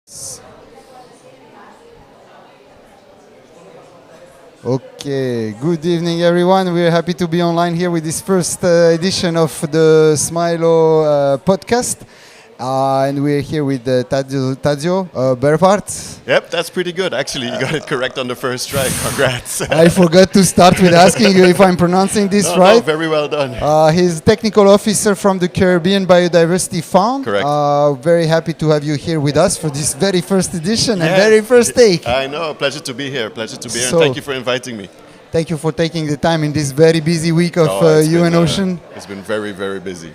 Okay, good evening everyone. We're happy to be online here with this first edition of the Smilo podcast. And we're here with Tadzio Berpart. Yep, that's pretty good. Actually, you got it correct on the first try. Congrats. I forgot to start with asking you if I'm pronouncing this No, right. very well done. He's technical officer from the Caribbean Biodiversity Fund. Correct. Very happy to have you here with us for this very first edition and very first take. I know. Pleasure to be here. Pleasure to be here. So, And thank you for inviting me. Thank you for taking the time in this very busy week of It's UN been, Ocean. It's been very, very busy.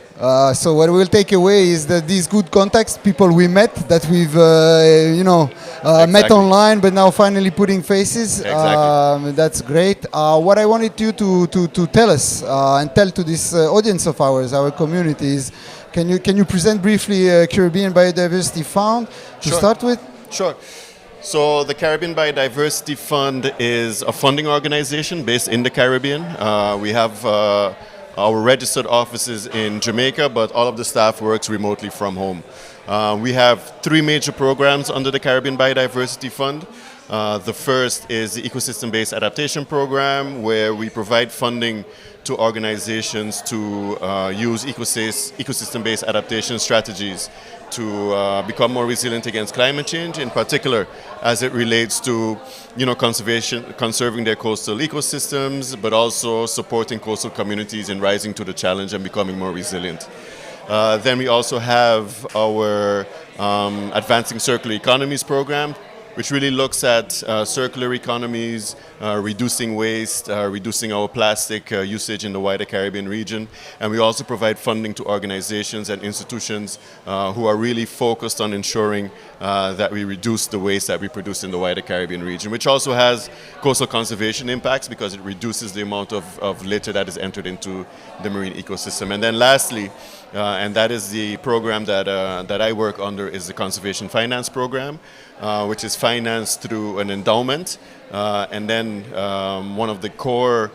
So what we'll take away is that these good contacts, people we met, that we've met online, but now finally putting faces. Exactly. That's great. What I wanted you to tell us and tell to this audience of ours, our communities, can you present briefly Caribbean Biodiversity Fund to start with? Sure. So the Caribbean Biodiversity Fund is a funding organization based in the Caribbean. We have our registered offices in Jamaica, but all of the staff works remotely from home. We have three major programs under the Caribbean Biodiversity Fund. The first is the Ecosystem-Based Adaptation Program, where we provide funding to organizations to use ecosystem-based adaptation strategies to become more resilient against climate change, in particular as it relates to conserving their coastal ecosystems, but also supporting coastal communities in rising to the challenge and becoming more resilient. Then we also have our Advancing Circular Economies program, which really looks at circular economies, reducing waste, reducing our plastic usage in the wider Caribbean region. And we also provide funding to organizations and institutions who are really focused on ensuring that we reduce the waste that we produce in the wider Caribbean region, which also has coastal conservation impacts because it reduces the amount of litter that is entered into the marine ecosystem. And then lastly, and that is the program that I work under, is the Conservation Finance Program, which is financed through an endowment. And then one of the core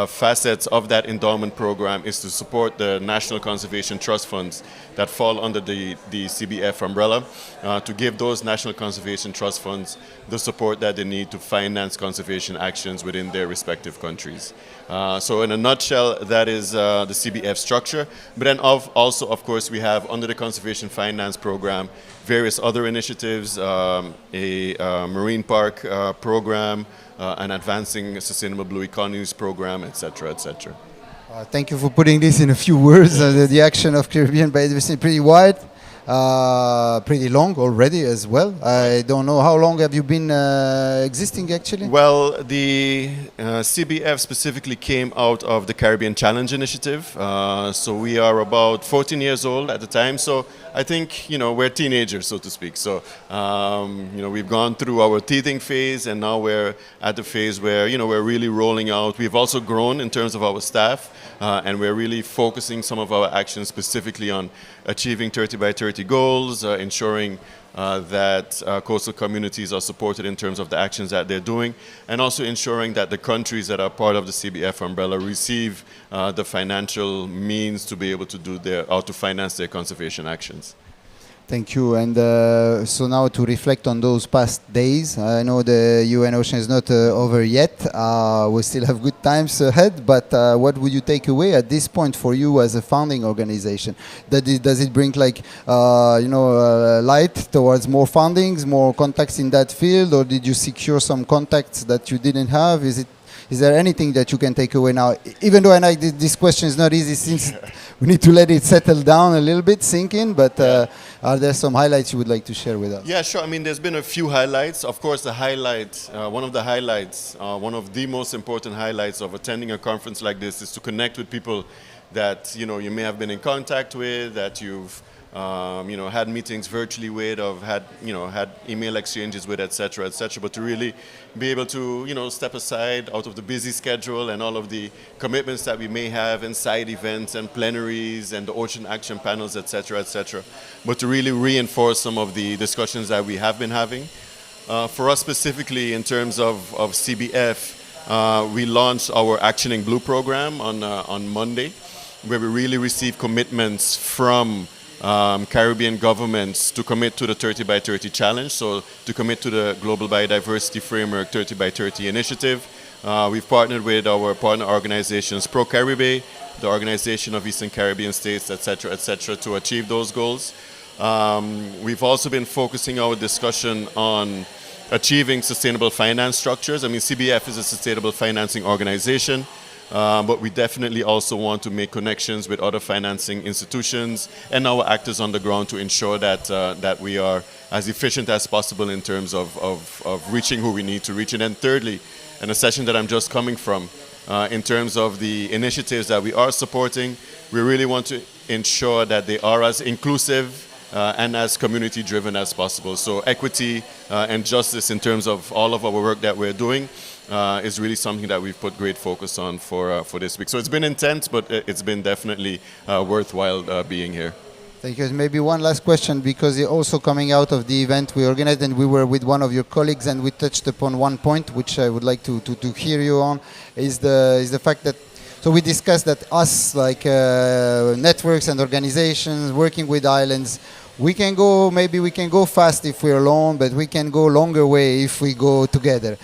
facets of that endowment program is to support the National Conservation Trust Funds that fall under the CBF umbrella, to give those National Conservation Trust Funds the support that they need to finance conservation actions within their respective countries. So in a nutshell, that is the CBF structure. But then also, of course, we have under the Conservation Finance Program various other initiatives, a marine park program, an Advancing Sustainable Blue Economies program, etc., etc. Thank you for putting this in a few words. The action of Caribbean Biodiversity is pretty wide, pretty long already as well. I don't know, how long have you been existing actually? Well, the CBF specifically came out of the Caribbean Challenge Initiative. So we are about 14 years old at the time. So I think, we're teenagers, so to speak. So, we've gone through our teething phase, and now we're at the phase where, we're really rolling out. We've also grown in terms of our staff, and we're really focusing some of our actions specifically on achieving 30 by 30 goals, ensuring that coastal communities are supported in terms of the actions that they're doing, and also ensuring that the countries that are part of the CBF umbrella receive the financial means to be able to to finance their conservation actions. Thank you. And so now to reflect on those past days, I know the UN Ocean is not over yet. We still have good times ahead, but what would you take away at this point for you as a founding organization? Does it bring light towards more fundings, more contacts in that field, or did you secure some contacts that you didn't have? Is there anything that you can take away now? Even though I know this question is not easy since we need to let it settle down a little bit, sink in, but are there some highlights you would like to share with us? Yeah, sure. I mean, there's been a few highlights. Of course, one of the most important highlights of attending a conference like this is to connect with people that, you may have been in contact with, that you've had meetings virtually with, or had email exchanges with, etc., etc. But to really be able to, step aside out of the busy schedule and all of the commitments that we may have in side events and plenaries and the ocean action panels, etc., etc. But to really reinforce some of the discussions that we have been having. For us specifically, in terms of CBF, we launched our Actioning Blue program on Monday, where we really received commitments from Caribbean governments to commit to the 30 by 30 challenge, so to commit to the Global Biodiversity Framework 30 by 30 initiative. We've partnered with our partner organizations, Pro-Caribe, the Organization of Eastern Caribbean States, etc., to achieve those goals. We've also been focusing our discussion on achieving sustainable finance structures. I mean, CBF is a sustainable financing organization, but we definitely also want to make connections with other financing institutions and our actors on the ground to ensure that that we are as efficient as possible in terms of reaching who we need to reach. And then thirdly, in a session that I'm just coming from, in terms of the initiatives that we are supporting, we really want to ensure that they are as inclusive and as community-driven as possible. So equity and justice in terms of all of our work that we're doing is really something that we've put great focus on for this week. So it's been intense, but it's been definitely worthwhile being here. Thank you. Maybe one last question, because you're also coming out of the event we organized, and we were with one of your colleagues, and we touched upon one point which I would like to hear you on, is the fact that, so we discussed that us, like networks and organizations working with islands, maybe we can go fast if we're alone, but we can go longer way if we go together.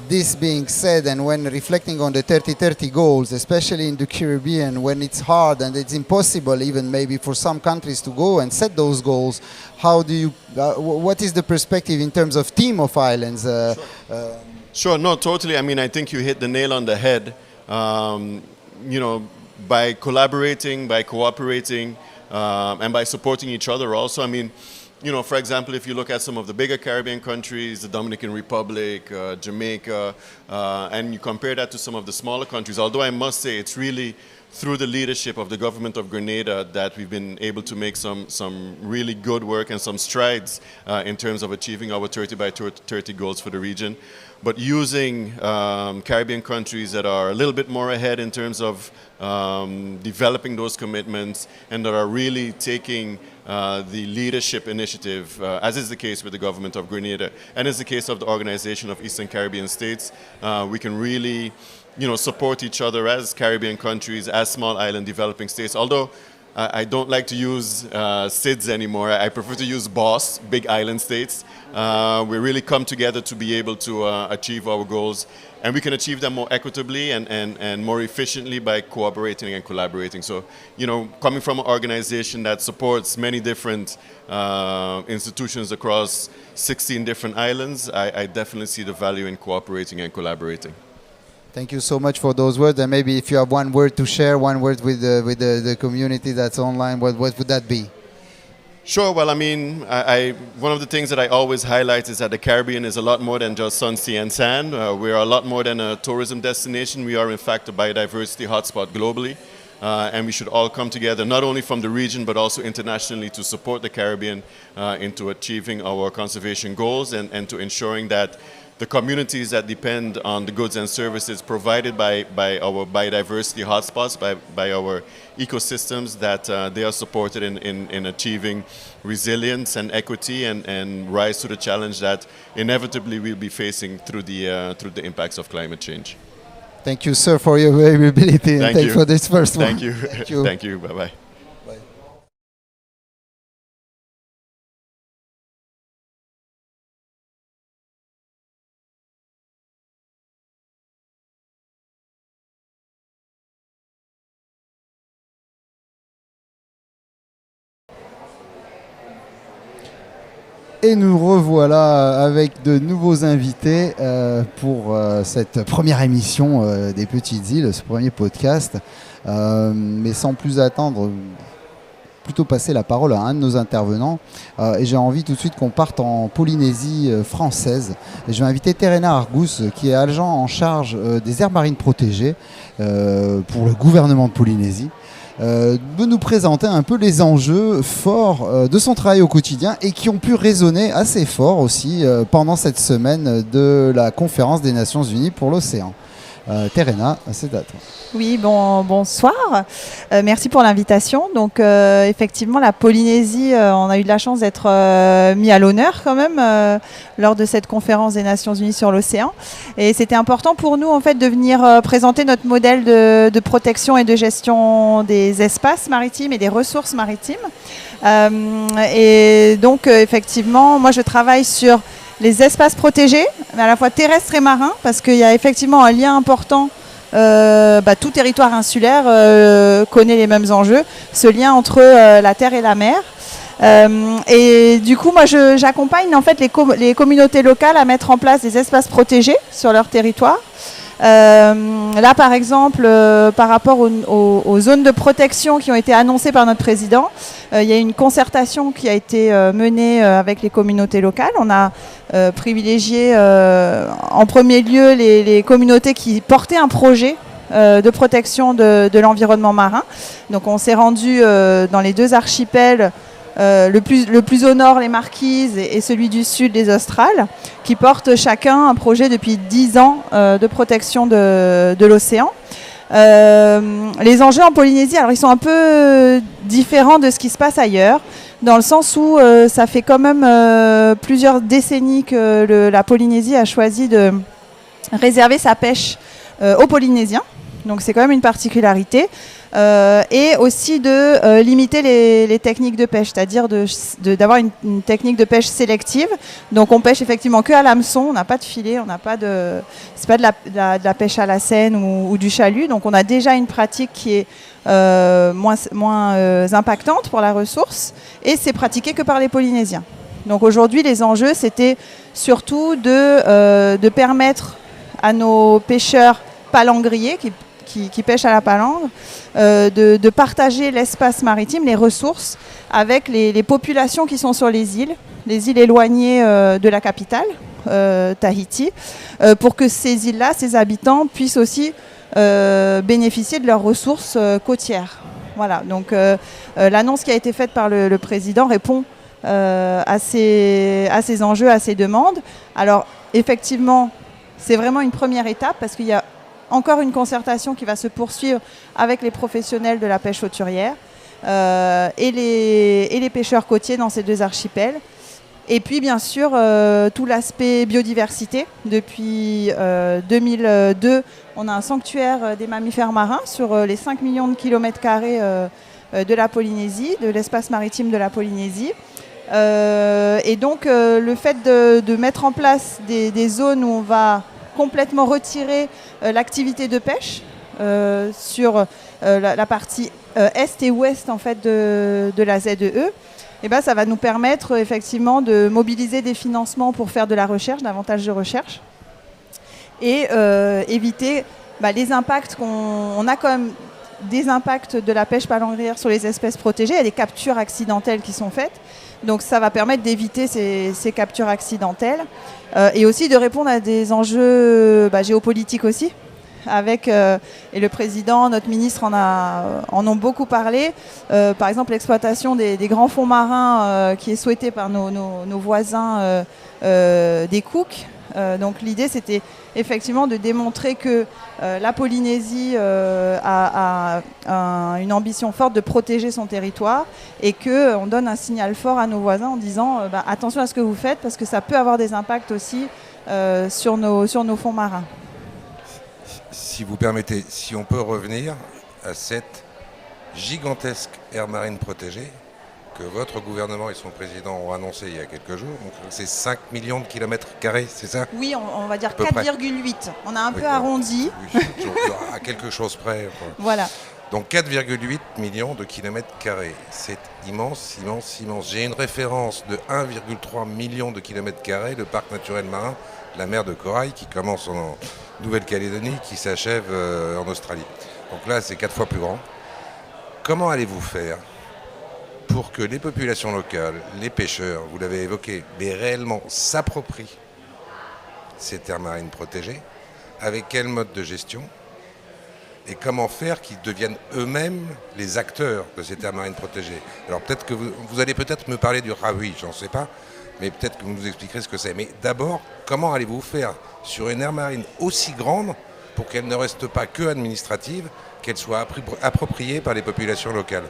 This being said, and when reflecting on the 30-30 goals, especially in the Caribbean, when it's hard and it's impossible even maybe for some countries to go and set those goals, how do you, what is the perspective in terms of team of islands? Sure, no, totally. I mean, I think you hit the nail on the head. You know, by collaborating, by cooperating, and by supporting each other also. I mean, you know, for example, if you look at some of the bigger Caribbean countries, the Dominican Republic, Jamaica, and you compare that to some of the smaller countries, although I must say it's really through the leadership of the government of Grenada that we've been able to make some really good work and some strides in terms of achieving our 30 by 30 goals for the region. But using Caribbean countries that are a little bit more ahead in terms of developing those commitments and that are really taking the leadership initiative, as is the case with the government of Grenada and is the case of the Organization of Eastern Caribbean States, we can really, you know, support each other as Caribbean countries, as small island developing states. Although I don't like to use SIDS anymore. I prefer to use BOSS, Big Island States. We really come together to be able to achieve our goals, and we can achieve them more equitably and more efficiently by cooperating and collaborating. So, you know, coming from an organization that supports many different institutions across 16 different islands, I definitely see the value in cooperating and collaborating. Thank you so much for those words. And maybe if you have one word to share, one word with the community that's online, what would that be? Sure. Well, I mean, one of the things that I always highlight is that the Caribbean is a lot more than just sun, sea, and sand. We are a lot more than a tourism destination. We are, in fact, a biodiversity hotspot globally. And we should all come together, not only from the region, but also internationally, to support the Caribbean into achieving our conservation goals and to ensuring that the communities that depend on the goods and services provided by our biodiversity hotspots, by our ecosystems, that they are supported in achieving resilience and equity and rise to the challenge that inevitably we'll be facing through the impacts of climate change. Thank you, sir, for your availability. Thank and you for this first one. Thank you. Thank you. Thank you. Bye-bye. Et nous revoilà avec de nouveaux invités pour cette première émission des Petites Îles, ce premier podcast. Mais sans plus attendre, plutôt passer la parole à un de nos intervenants. Et j'ai envie tout de suite qu'on parte en Polynésie française. Et je vais inviter Terena Argus, qui est agent en charge des aires marines protégées pour le gouvernement de Polynésie. De nous présenter un peu les enjeux forts de son travail au quotidien et qui ont pu résonner assez fort aussi pendant cette semaine de la conférence des Nations Unies pour l'océan. Terena, c'est à toi. Oui, bonsoir. Merci pour l'invitation. Donc, effectivement, la Polynésie, on a eu de la chance d'être mis à l'honneur quand même lors de cette conférence des Nations Unies sur l'océan. Et c'était important pour nous, en fait, de venir présenter notre modèle de protection et de gestion des espaces maritimes et des ressources maritimes. Et donc, effectivement, moi, je travaille sur les espaces protégés, mais à la fois terrestres et marins, parce qu'il y a effectivement un lien important. Tout territoire insulaire connaît les mêmes enjeux, ce lien entre la terre et la mer. Et du coup, moi, j'accompagne en fait les communautés locales à mettre en place des espaces protégés sur leur territoire. Là, par exemple, par rapport aux zones de protection qui ont été annoncées par notre président, il y a une concertation qui a été menée avec les communautés locales. On a privilégié en premier lieu les communautés qui portaient un projet de protection de l'environnement marin. Donc on s'est rendu dans les deux archipels, le plus au nord les Marquises et celui du sud les Australes, qui portent chacun un projet depuis 10 ans de protection de l'océan. Les enjeux en Polynésie, alors ils sont un peu différents de ce qui se passe ailleurs, dans le sens où ça fait quand même plusieurs décennies que la Polynésie a choisi de réserver sa pêche aux Polynésiens. Donc c'est quand même une particularité. Et aussi de limiter les techniques de pêche, c'est-à-dire d'avoir une technique de pêche sélective. Donc on pêche effectivement que à l'hameçon, on n'a pas de filet, c'est pas de la pêche à la seine ou du chalut. Donc on a déjà une pratique qui est moins impactante pour la ressource, et c'est pratiqué que par les Polynésiens. Donc aujourd'hui les enjeux, c'était surtout de permettre à nos pêcheurs palangriers qui pêchent à la palangre, de partager l'espace maritime, les ressources, avec les populations qui sont sur les îles éloignées de la capitale, Tahiti, pour que ces îles-là, ces habitants, puissent aussi bénéficier de leurs ressources côtières. Voilà, donc l'annonce qui a été faite par le président répond à ces enjeux, à ces demandes. Alors, effectivement, c'est vraiment une première étape, parce qu'il y a encore une concertation qui va se poursuivre avec les professionnels de la pêche hauturière et les pêcheurs côtiers dans ces deux archipels. Et puis bien sûr tout l'aspect biodiversité. Depuis 2002, on a un sanctuaire des mammifères marins sur les 5 millions de kilomètres carrés de la Polynésie, de l'espace maritime de la Polynésie. Et donc le fait de mettre en place des zones où on va complètement retirer l'activité de pêche sur la partie est et ouest en fait de la ZEE, et ben, ça va nous permettre effectivement de mobiliser des financements pour faire de la recherche, davantage de recherche, et éviter les impacts on a quand même des impacts de la pêche palangrière sur les espèces protégées. Il y a des captures accidentelles qui sont faites. Donc ça va permettre d'éviter ces captures accidentelles et aussi de répondre à des enjeux géopolitiques aussi. Et le président, notre ministre en ont beaucoup parlé. Par exemple, l'exploitation des grands fonds marins qui est souhaitée par nos voisins des Cooks. Donc l'idée, c'était effectivement de démontrer que la Polynésie a une ambition forte de protéger son territoire, et qu'on donne un signal fort à nos voisins en disant attention à ce que vous faites, parce que ça peut avoir des impacts aussi sur nos fonds marins. Si vous permettez, si on peut revenir à cette gigantesque aire marine protégée que votre gouvernement et son président ont annoncé il y a quelques jours. Donc c'est 5 millions de kilomètres carrés, c'est ça? Oui, on va dire 4,8. On a un peu arrondi. Oui, à quelque chose près. Voilà. Donc 4,8 millions de kilomètres carrés. C'est immense, immense, immense. J'ai une référence de 1,3 million de kilomètres carrés de parc naturel marin, la mer de Corail, qui commence en Nouvelle-Calédonie, qui s'achève en Australie. Donc là, c'est 4 fois plus grand. Comment allez-vous faire pour que les populations locales, les pêcheurs, vous l'avez évoqué, mais réellement s'approprient ces terres marines protégées? Avec quel mode de gestion? Et comment faire qu'ils deviennent eux-mêmes les acteurs de ces terres marines protégées? Alors peut-être que vous allez peut-être me parler du Rahui, j'en sais pas, mais peut-être que vous nous expliquerez ce que c'est. Mais d'abord, comment allez-vous faire sur une aire marine aussi grande pour qu'elle ne reste pas que administrative, qu'elle soit appropriée par les populations locales?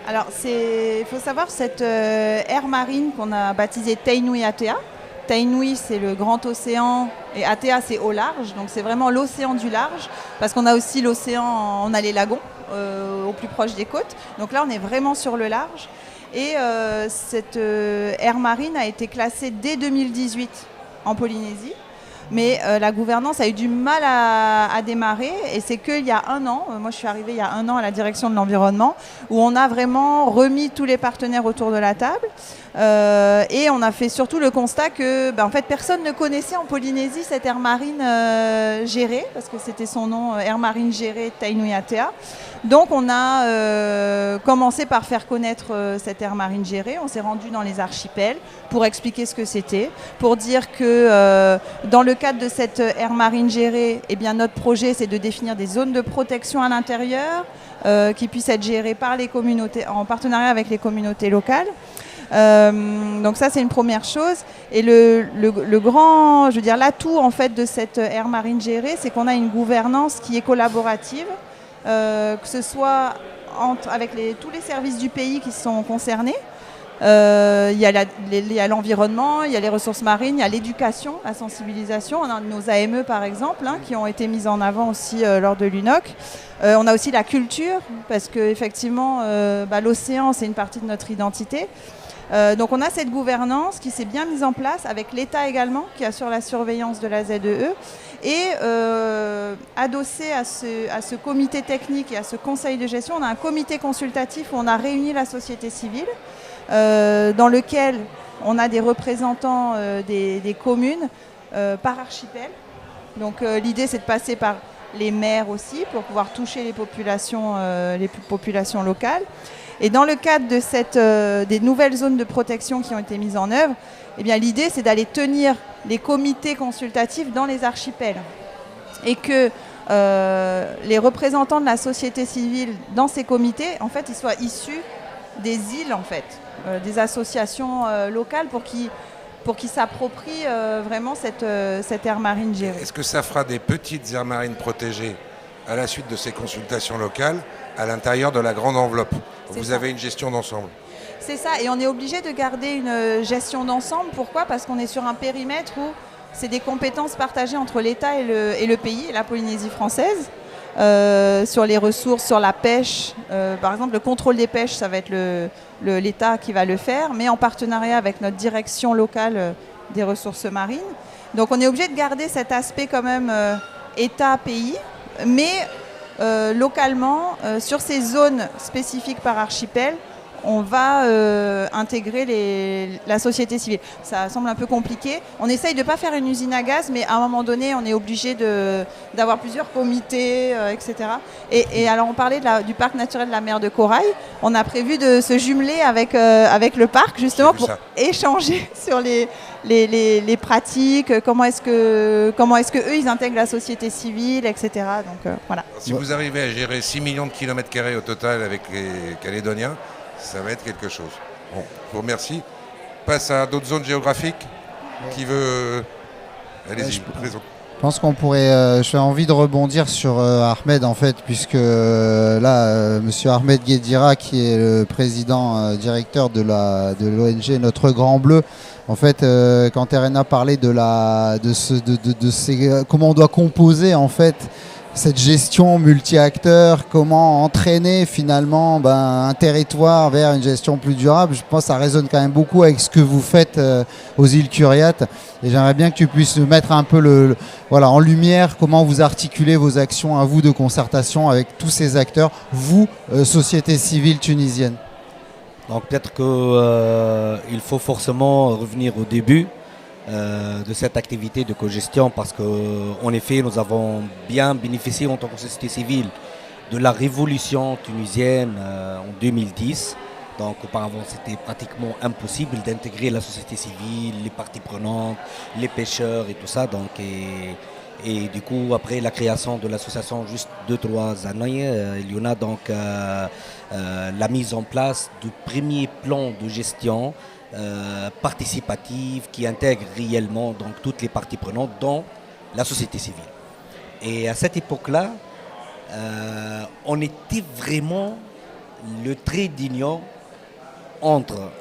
Alors, il faut savoir cette aire marine qu'on a baptisée Tainui Atea. Tainui, c'est le grand océan et Atea, c'est au large. Donc, c'est vraiment l'océan du large parce qu'on a aussi l'océan, on a les lagons au plus proche des côtes. Donc là, on est vraiment sur le large. Et cette aire marine a été classée dès 2018 en Polynésie. Mais la gouvernance a eu du mal à démarrer et c'est qu'il y a un an, moi je suis arrivée il y a un an à la direction de l'environnement, où on a vraiment remis tous les partenaires autour de la table et on a fait surtout le constat que en fait, personne ne connaissait en Polynésie cette aire marine gérée, parce que c'était son nom, aire marine gérée Tainui Atea. Donc on a commencé par faire connaître cette aire marine gérée, on s'est rendu dans les archipels pour expliquer ce que c'était, pour dire que dans le cadre de cette aire marine gérée, eh bien, notre projet c'est de définir des zones de protection à l'intérieur qui puissent être gérées par les communautés, en partenariat avec les communautés locales. Donc ça c'est une première chose et le grand, je veux dire l'atout en fait de cette aire marine gérée, c'est qu'on a une gouvernance qui est collaborative, que ce soit avec tous les services du pays qui sont concernés. Il y a l'environnement, il y a les ressources marines, il y a l'éducation, la sensibilisation. On a nos AME par exemple qui ont été mises en avant aussi lors de l'UNOC. On a aussi la culture parce qu'effectivement l'océan c'est une partie de notre identité. Donc on a cette gouvernance qui s'est bien mise en place avec l'État également qui assure la surveillance de la ZEE et adossé à ce comité technique et à ce conseil de gestion, on a un comité consultatif où on a réuni la société civile dans lequel on a des représentants des communes par archipel. Donc l'idée c'est de passer par les maires aussi pour pouvoir toucher les populations locales. Et dans le cadre de des nouvelles zones de protection qui ont été mises en œuvre, eh bien, l'idée c'est d'aller tenir les comités consultatifs dans les archipels et que les représentants de la société civile dans ces comités, en fait, ils soient issus des îles, en fait, des associations locales pour qu'ils s'approprient vraiment cette aire marine gérée. Est-ce que ça fera des petites aires marines protégées à la suite de ces consultations locales à l'intérieur de la grande enveloppe? Vous avez une gestion d'ensemble. C'est ça, et on est obligé de garder une gestion d'ensemble. Pourquoi ? Parce qu'on est sur un périmètre où c'est des compétences partagées entre l'État et le pays, et la Polynésie française, sur les ressources, sur la pêche. Par exemple, le contrôle des pêches, ça va être l'État qui va le faire, mais en partenariat avec notre direction locale des ressources marines. Donc on est obligé de garder cet aspect quand même État-pays, mais localement, sur ces zones spécifiques par archipel, on va intégrer la société civile. Ça semble un peu compliqué. On essaye de ne pas faire une usine à gaz, mais à un moment donné, on est obligé d'avoir plusieurs comités, etc. Et alors, on parlait du parc naturel de la mer de Corail. On a prévu de se jumeler avec le parc, justement, pour échanger sur les pratiques, comment est-ce que eux ils intègrent la société civile, etc. Donc voilà. Si vous arrivez à gérer 6 millions de kilomètres carrés au total avec les Calédoniens, ça va être quelque chose. Bon, je vous remercie. Passe à d'autres zones géographiques. Qui veut... Allez-y, présente. Je pense qu'on pourrait. J'ai envie de rebondir sur Ahmed en fait, puisque Monsieur Ahmed Guedira, qui est le président directeur de l'ONG Notre Grand Bleu, en fait, quand Terena parlait comment on doit composer en fait cette gestion multi-acteurs, comment entraîner finalement un territoire vers une gestion plus durable. Je pense que ça résonne quand même beaucoup avec ce que vous faites aux îles Curiates. Et j'aimerais bien que tu puisses mettre un peu en lumière comment vous articulez vos actions à vous de concertation avec tous ces acteurs, vous, société civile tunisienne. Donc peut-être qu'il faut forcément revenir au début de cette activité de cogestion parce qu'en effet nous avons bien bénéficié en tant que société civile de la révolution tunisienne en 2010. Donc auparavant c'était pratiquement impossible d'intégrer la société civile, les parties prenantes, les pêcheurs et tout ça. Donc, et du coup après la création de l'association juste 2-3 années, il y en a donc la mise en place du premier plan de gestion participative qui intègre réellement donc toutes les parties prenantes dont la société civile. Et à cette époque-là, on était vraiment le trait d'union entre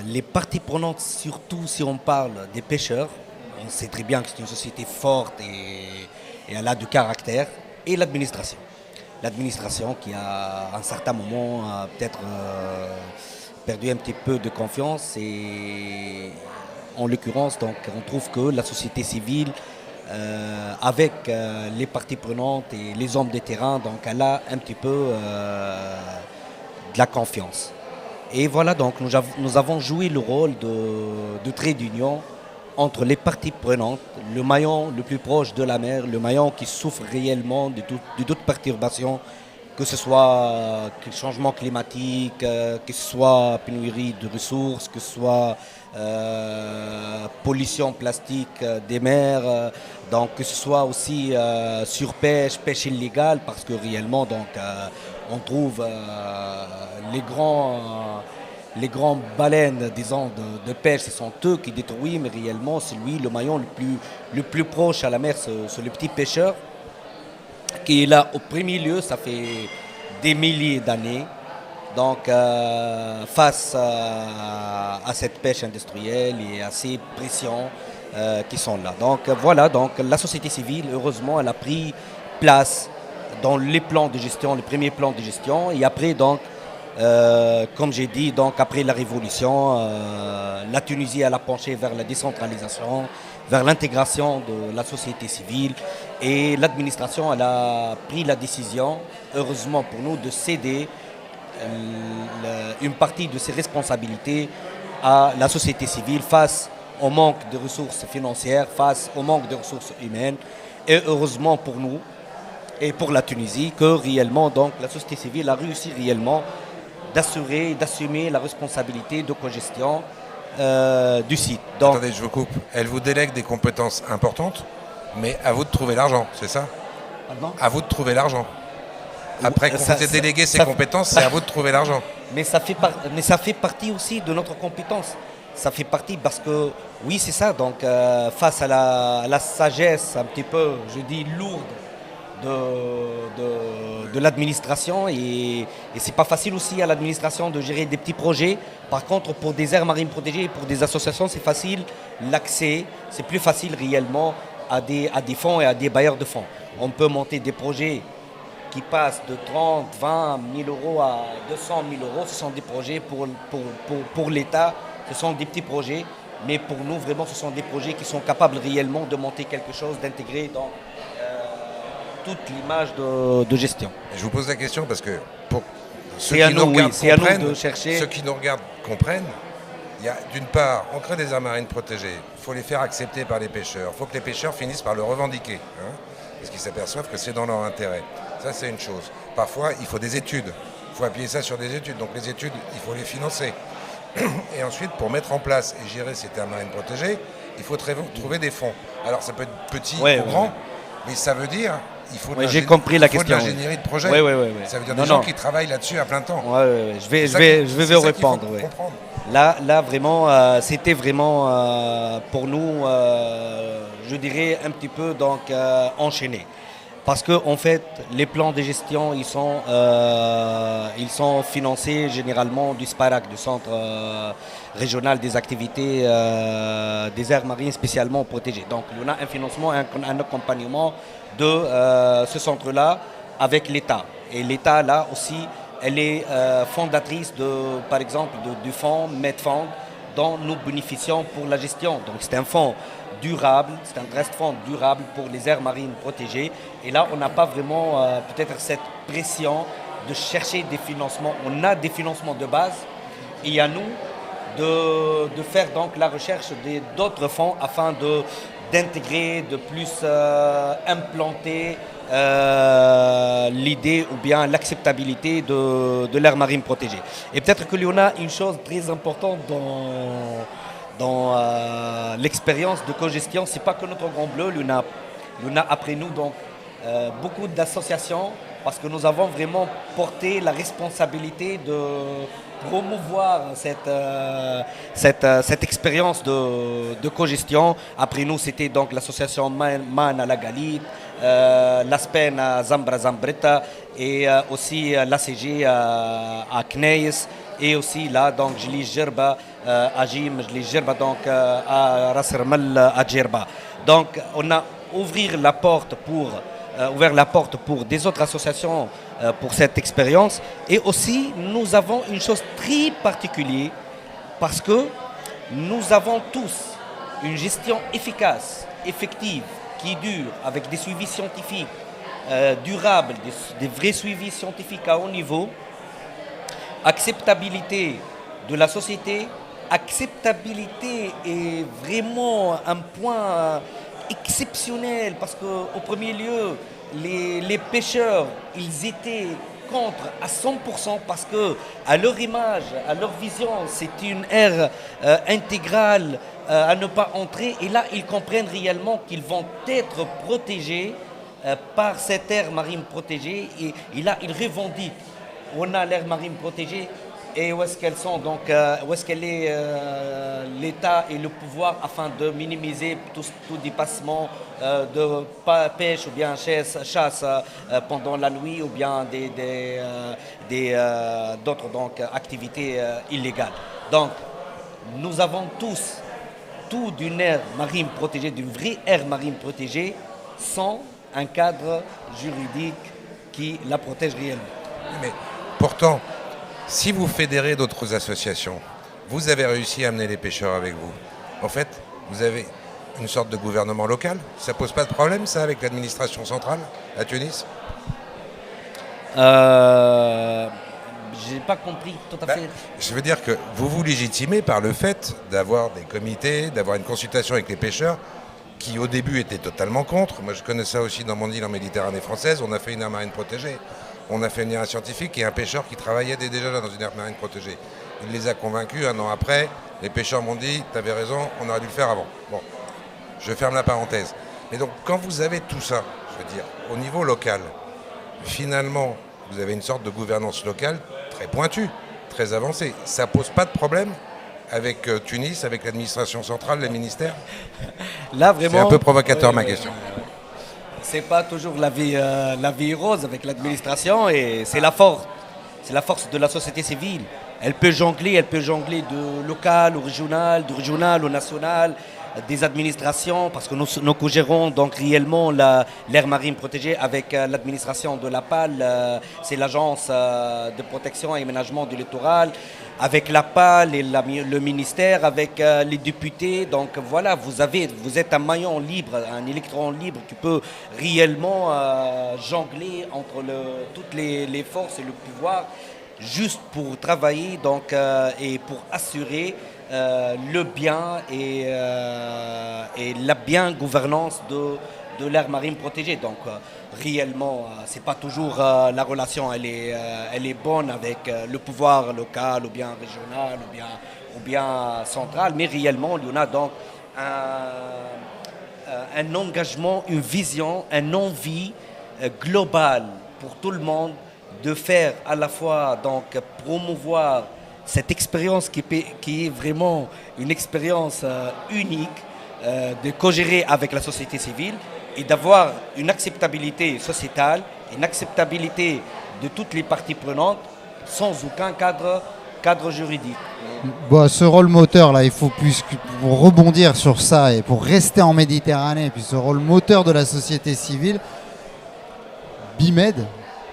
les parties prenantes, surtout si on parle des pêcheurs. On sait très bien que c'est une société forte et elle a du caractère, et l'administration. L'administration qui à un certain moment a peut-être perdu un petit peu de confiance, et en l'occurrence donc on trouve que la société civile avec les parties prenantes et les hommes de terrain, donc elle a un petit peu de la confiance. Et voilà, donc nous avons joué le rôle de trait d'union entre les parties prenantes, le maillon le plus proche de la mer, le maillon qui souffre réellement de toute perturbation, que ce soit changement climatique, que ce soit pénurie de ressources, que ce soit pollution plastique des mers, donc que ce soit aussi surpêche, pêche illégale, parce que réellement donc on trouve les grandes baleines, disons, de pêche, ce sont eux qui détruisent, mais réellement c'est lui le maillon le plus proche à la mer, c'est le petit pêcheur qui est là au premier lieu, ça fait des milliers d'années. Donc face à cette pêche industrielle et à ces pressions qui sont là. Donc voilà, donc la société civile, heureusement, elle a pris place dans les plans de gestion, les premiers plans de gestion, et après donc comme j'ai dit, donc après la révolution, la Tunisie elle a penché vers la décentralisation, vers l'intégration de la société civile, et l'administration elle a pris la décision, heureusement pour nous, de céder une partie de ses responsabilités à la société civile face au manque de ressources financières, face au manque de ressources humaines, et heureusement pour nous et pour la Tunisie que réellement donc la société civile a réussi réellement d'assurer, d'assumer la responsabilité de cogestion du site. Donc, attendez, je vous coupe. Elle vous délègue des compétences importantes, mais à vous de trouver l'argent, c'est ça? Pardon? À vous de trouver l'argent. Après qu'on vous ait délégué ces compétences, c'est à vous de trouver l'argent. Mais ça fait partie aussi de notre compétence. Ça fait partie parce que, oui, c'est ça. Donc, face à la sagesse un petit peu, je dis, lourde de l'administration, et c'est pas facile aussi à l'administration de gérer des petits projets. Par contre, pour des aires marines protégées, pour des associations, c'est facile l'accès, c'est plus facile réellement à des fonds et à des bailleurs de fonds. On peut monter des projets qui passent de 30, 20 000 euros à 200 000 euros. Ce sont des projets pour l'État, ce sont des petits projets, mais pour nous, vraiment, ce sont des projets qui sont capables réellement de monter quelque chose, d'intégrer dans toute l'image de gestion. Et je vous pose la question parce que pour ceux C'est à qui nous, nous regardent c'est à nous comprennent, de chercher. ceux qui nous regardent comprennent. Il y a d'une part, on crée des aires marines protégées. Il faut les faire accepter par les pêcheurs. Il faut que les pêcheurs finissent par le revendiquer, hein, parce qu'ils s'aperçoivent que c'est dans leur intérêt. Ça, c'est une chose. Parfois, il faut des études. Il faut appuyer ça sur des études. Donc les études, il faut les financer. Et ensuite, pour mettre en place et gérer ces terres marines protégées, il faut trouver des fonds. Alors ça peut être petit ou grand, mais ça veut dire il faut j'ai compris la question. De l'ingénierie de projet. Ça veut dire des gens qui travaillent là-dessus à plein temps. Je vais vous répondre. Là, vraiment, c'était vraiment pour nous, je dirais, un petit peu donc enchaîné. Parce que en fait, les plans de gestion, ils sont financés généralement du SPARAC, du Centre régional des activités des aires marines spécialement protégées. Donc, il y a un financement, un accompagnement de ce centre-là avec l'État. Et l'État, là aussi, elle est fondatrice, par exemple, du fonds MedFund, dont nous bénéficions pour la gestion. Donc, c'est un fonds durable, c'est un reste fonds durable pour les aires marines protégées. Et là, on n'a pas vraiment peut-être cette pression de chercher des financements. On a des financements de base, et il y a nous de faire donc la recherche d'autres fonds afin d'intégrer, de plus implanter l'idée ou bien l'acceptabilité de l'aire marine protégée. Et peut-être qu'il y en a une chose très importante dans l'expérience de cogestion, c'est pas que notre Grand Bleu, il y en a après nous donc beaucoup d'associations parce que nous avons vraiment porté la responsabilité de promouvoir cette expérience de cogestion. Après nous, c'était donc l'association Man à la Galite, l'Aspen à Zambra Zambretta et aussi l'ACG à Kneis. Et aussi là, donc, je lis Gerba à Jim, je lis Gerba donc à Rassermal à Djerba. Donc, on a ouvert la porte pour des autres associations pour cette expérience. Et aussi, nous avons une chose très particulière parce que nous avons tous une gestion efficace, effective, qui dure avec des suivis scientifiques durables, des vrais suivis scientifiques à haut niveau, acceptabilité de la société. Acceptabilité est vraiment un point exceptionnel parce qu'au premier lieu, les pêcheurs, ils étaient contre à 100% parce que à leur image, à leur vision, c'est une ère intégrale à ne pas entrer. Et là, ils comprennent réellement qu'ils vont être protégés par cette aire marine protégée. Et là, ils revendiquent. On a l'aire marine protégée. Et où est-ce qu'elles sont, donc où est-ce qu'elle est l'État et le pouvoir afin de minimiser tout dépassement de pêche ou bien chasse pendant la nuit ou bien d'autres donc, activités illégales. Donc nous avons tous tout d'une aire marine protégée, d'une vraie aire marine protégée sans un cadre juridique qui la protège réellement. Mais pourtant, si vous fédérez d'autres associations, vous avez réussi à amener les pêcheurs avec vous. En fait, vous avez une sorte de gouvernement local. Ça pose pas de problème, ça, avec l'administration centrale à Tunis? J'ai pas compris tout à fait. Je veux dire que vous vous légitimez par le fait d'avoir des comités, d'avoir une consultation avec les pêcheurs qui au début étaient totalement contre. Moi je connais ça aussi dans mon île en Méditerranée française. On a fait une aire marine protégée. On a fait une aire scientifique et un pêcheur qui travaillait déjà là dans une aire marine protégée. Il les a convaincus. Un an après, les pêcheurs m'ont dit « tu avais raison, on aurait dû le faire avant ». Bon, je ferme la parenthèse. Mais donc quand vous avez tout ça, je veux dire, au niveau local, finalement, vous avez une sorte de gouvernance locale très pointue, très avancée. Ça pose pas de problème avec Tunis, avec l'administration centrale, les ministères? Là, vraiment, c'est un peu provocateur ma question. C'est pas toujours la vie rose avec l'administration et c'est la force. C'est la force de la société civile. Elle peut jongler de local au régional, du régional au national, des administrations, parce que nous co-gérons donc réellement l'aire marine protégée avec l'administration de la PAL, c'est l'agence de protection et aménagement du littoral, avec la PAL et le ministère, avec les députés. Donc voilà, vous êtes un maillon libre, un électron libre qui peut réellement jongler entre toutes les forces et le pouvoir, juste pour travailler donc, et pour assurer le bien et la bien gouvernance de l'aire marine protégée. Donc réellement, c'est pas toujours la relation, elle est bonne avec le pouvoir local ou bien régional ou bien central, mais réellement il y en a donc un engagement, une vision, un envie global pour tout le monde de faire à la fois donc promouvoir cette expérience qui est vraiment une expérience unique de co-gérer avec la société civile et d'avoir une acceptabilité sociétale, une acceptabilité de toutes les parties prenantes sans aucun cadre juridique. Bon, ce rôle moteur là, il faut plus pour rebondir sur ça et pour rester en Méditerranée, et puis ce rôle moteur de la société civile, BIMED,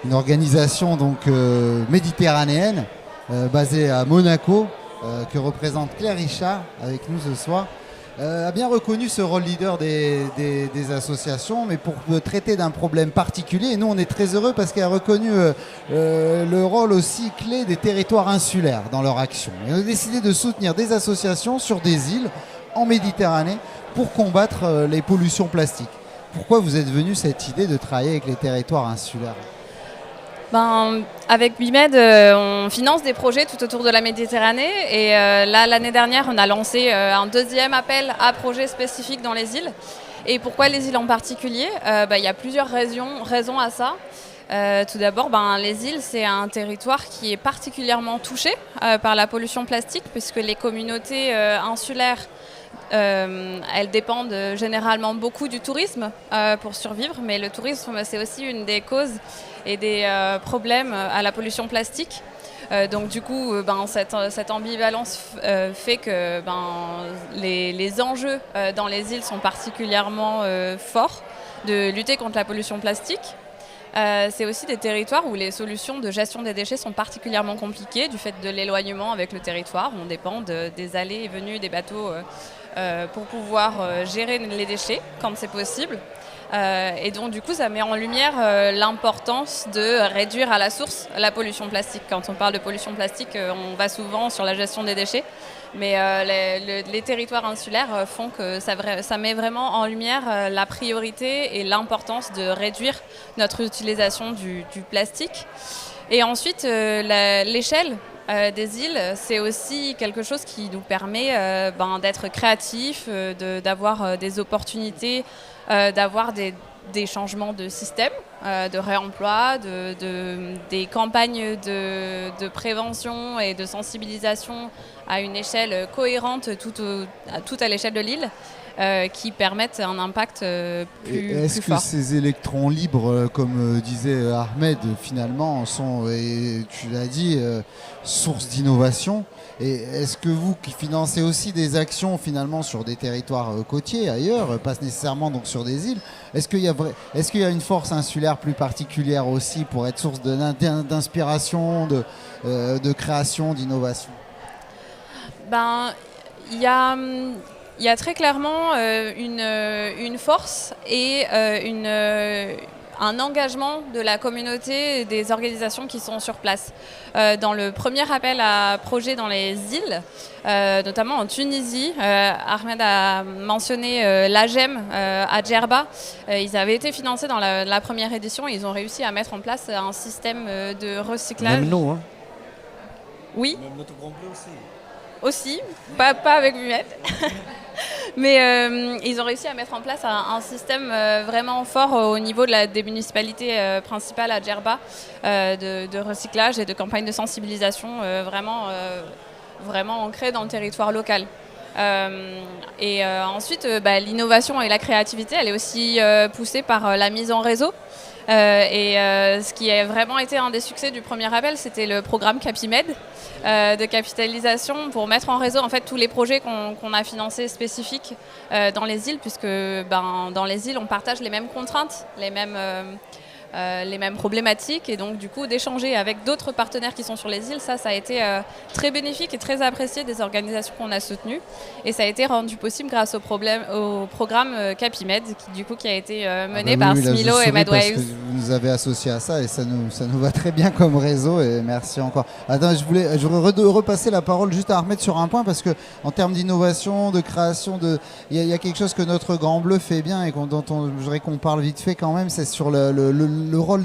une organisation donc méditerranéenne basée à Monaco, que représente Claire Richard avec nous ce soir, a bien reconnu ce rôle leader des associations, mais pour traiter d'un problème particulier. Et nous, on est très heureux parce qu'elle a reconnu le rôle aussi clé des territoires insulaires dans leur action. Et on a décidé de soutenir des associations sur des îles en Méditerranée pour combattre les pollutions plastiques. Pourquoi vous êtes venu cette idée de travailler avec les territoires insulaires ? Avec BIMED, on finance des projets tout autour de la Méditerranée et là, l'année dernière, on a lancé un deuxième appel à projets spécifiques dans les îles. Et pourquoi les îles en particulier ? Il y a plusieurs raisons à ça. Tout d'abord, les îles, c'est un territoire qui est particulièrement touché par la pollution plastique, puisque les communautés insulaires, elles dépendent généralement beaucoup du tourisme pour survivre, mais le tourisme, c'est aussi une des causes et des problèmes à la pollution plastique. Donc du coup, cette ambivalence fait que les enjeux dans les îles sont particulièrement forts de lutter contre la pollution plastique. C'est aussi des territoires où les solutions de gestion des déchets sont particulièrement compliquées du fait de l'éloignement avec le territoire. On dépend des allées et venues des bateaux pour pouvoir gérer les déchets quand c'est possible. Et donc du coup ça met en lumière l'importance de réduire à la source la pollution plastique. Quand on parle de pollution plastique, on va souvent sur la gestion des déchets, mais les territoires insulaires font que ça met vraiment en lumière la priorité et l'importance de réduire notre utilisation du plastique. Et ensuite l'échelle des îles, c'est aussi quelque chose qui nous permet d'être créatifs, d'avoir des opportunités, d'avoir des changements de système, de réemploi, des campagnes de prévention et de sensibilisation à une échelle cohérente tout à l'échelle de l'île. Qui permettent un impact Est-ce plus fort. que ces électrons libres, comme disait Ahmed, finalement, sont, et tu l'as dit, source d'innovation? Et est-ce que vous qui financez aussi des actions finalement sur des territoires côtiers ailleurs, pas nécessairement donc sur des îles, est-ce qu'il y a une force insulaire plus particulière aussi pour être source d'inspiration, de création, d'innovation? Il y a très clairement une force et un engagement de la communauté et des organisations qui sont sur place. Dans le premier appel à projet dans les îles, notamment en Tunisie, Ahmed a mentionné l'AGEM à Djerba. Ils avaient été financés dans la première édition et ils ont réussi à mettre en place un système de recyclage. Même nous, hein. Oui. Même notre Grand Bleu aussi. Aussi, pas avec Bumette. Mais ils ont réussi à mettre en place un système vraiment fort au niveau des municipalités principales à Djerba de recyclage et de campagne de sensibilisation vraiment ancrée dans le territoire local. Ensuite, l'innovation et la créativité, elle est aussi poussée par la mise en réseau. Ce qui a vraiment été un des succès du premier appel, c'était le programme Capimed de capitalisation pour mettre en réseau en fait tous les projets qu'on a financés spécifiques dans les îles, puisque dans les îles on partage les mêmes contraintes, les mêmes problématiques, et donc du coup d'échanger avec d'autres partenaires qui sont sur les îles, ça a été très bénéfique et très apprécié des organisations qu'on a soutenues, et ça a été rendu possible grâce au programme Capimed qui a été mené par Smilo et Madwaves. Vous nous avez associés à ça et ça nous va très bien comme réseau, et merci encore. Attends, je voudrais repasser la parole juste à Ahmed sur un point, parce que en termes d'innovation, de création, il y a quelque chose que notre Grand Bleu fait bien et dont je voudrais qu'on parle vite fait quand même, c'est sur le rôle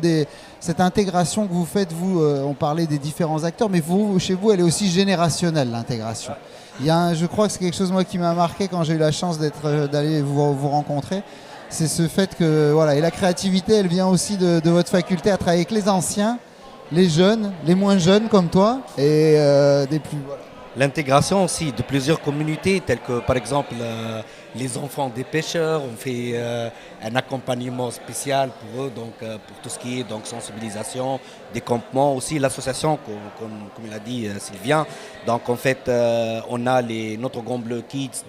cette intégration que vous faites, vous, on parlait des différents acteurs, mais chez vous, elle est aussi générationnelle, l'intégration. Je crois que c'est quelque chose moi qui m'a marqué quand j'ai eu la chance d'aller vous rencontrer. C'est ce fait que, voilà, et la créativité, elle vient aussi de votre faculté à travailler avec les anciens, les jeunes, les moins jeunes comme toi, et des plus... Voilà. L'intégration aussi de plusieurs communautés, telles que par exemple les enfants des pêcheurs. On fait un accompagnement spécial pour eux, donc pour tout ce qui est donc sensibilisation, des campements, aussi l'association, comme il a dit Sylvien. Donc en fait, on a notre Grand Bleu Kids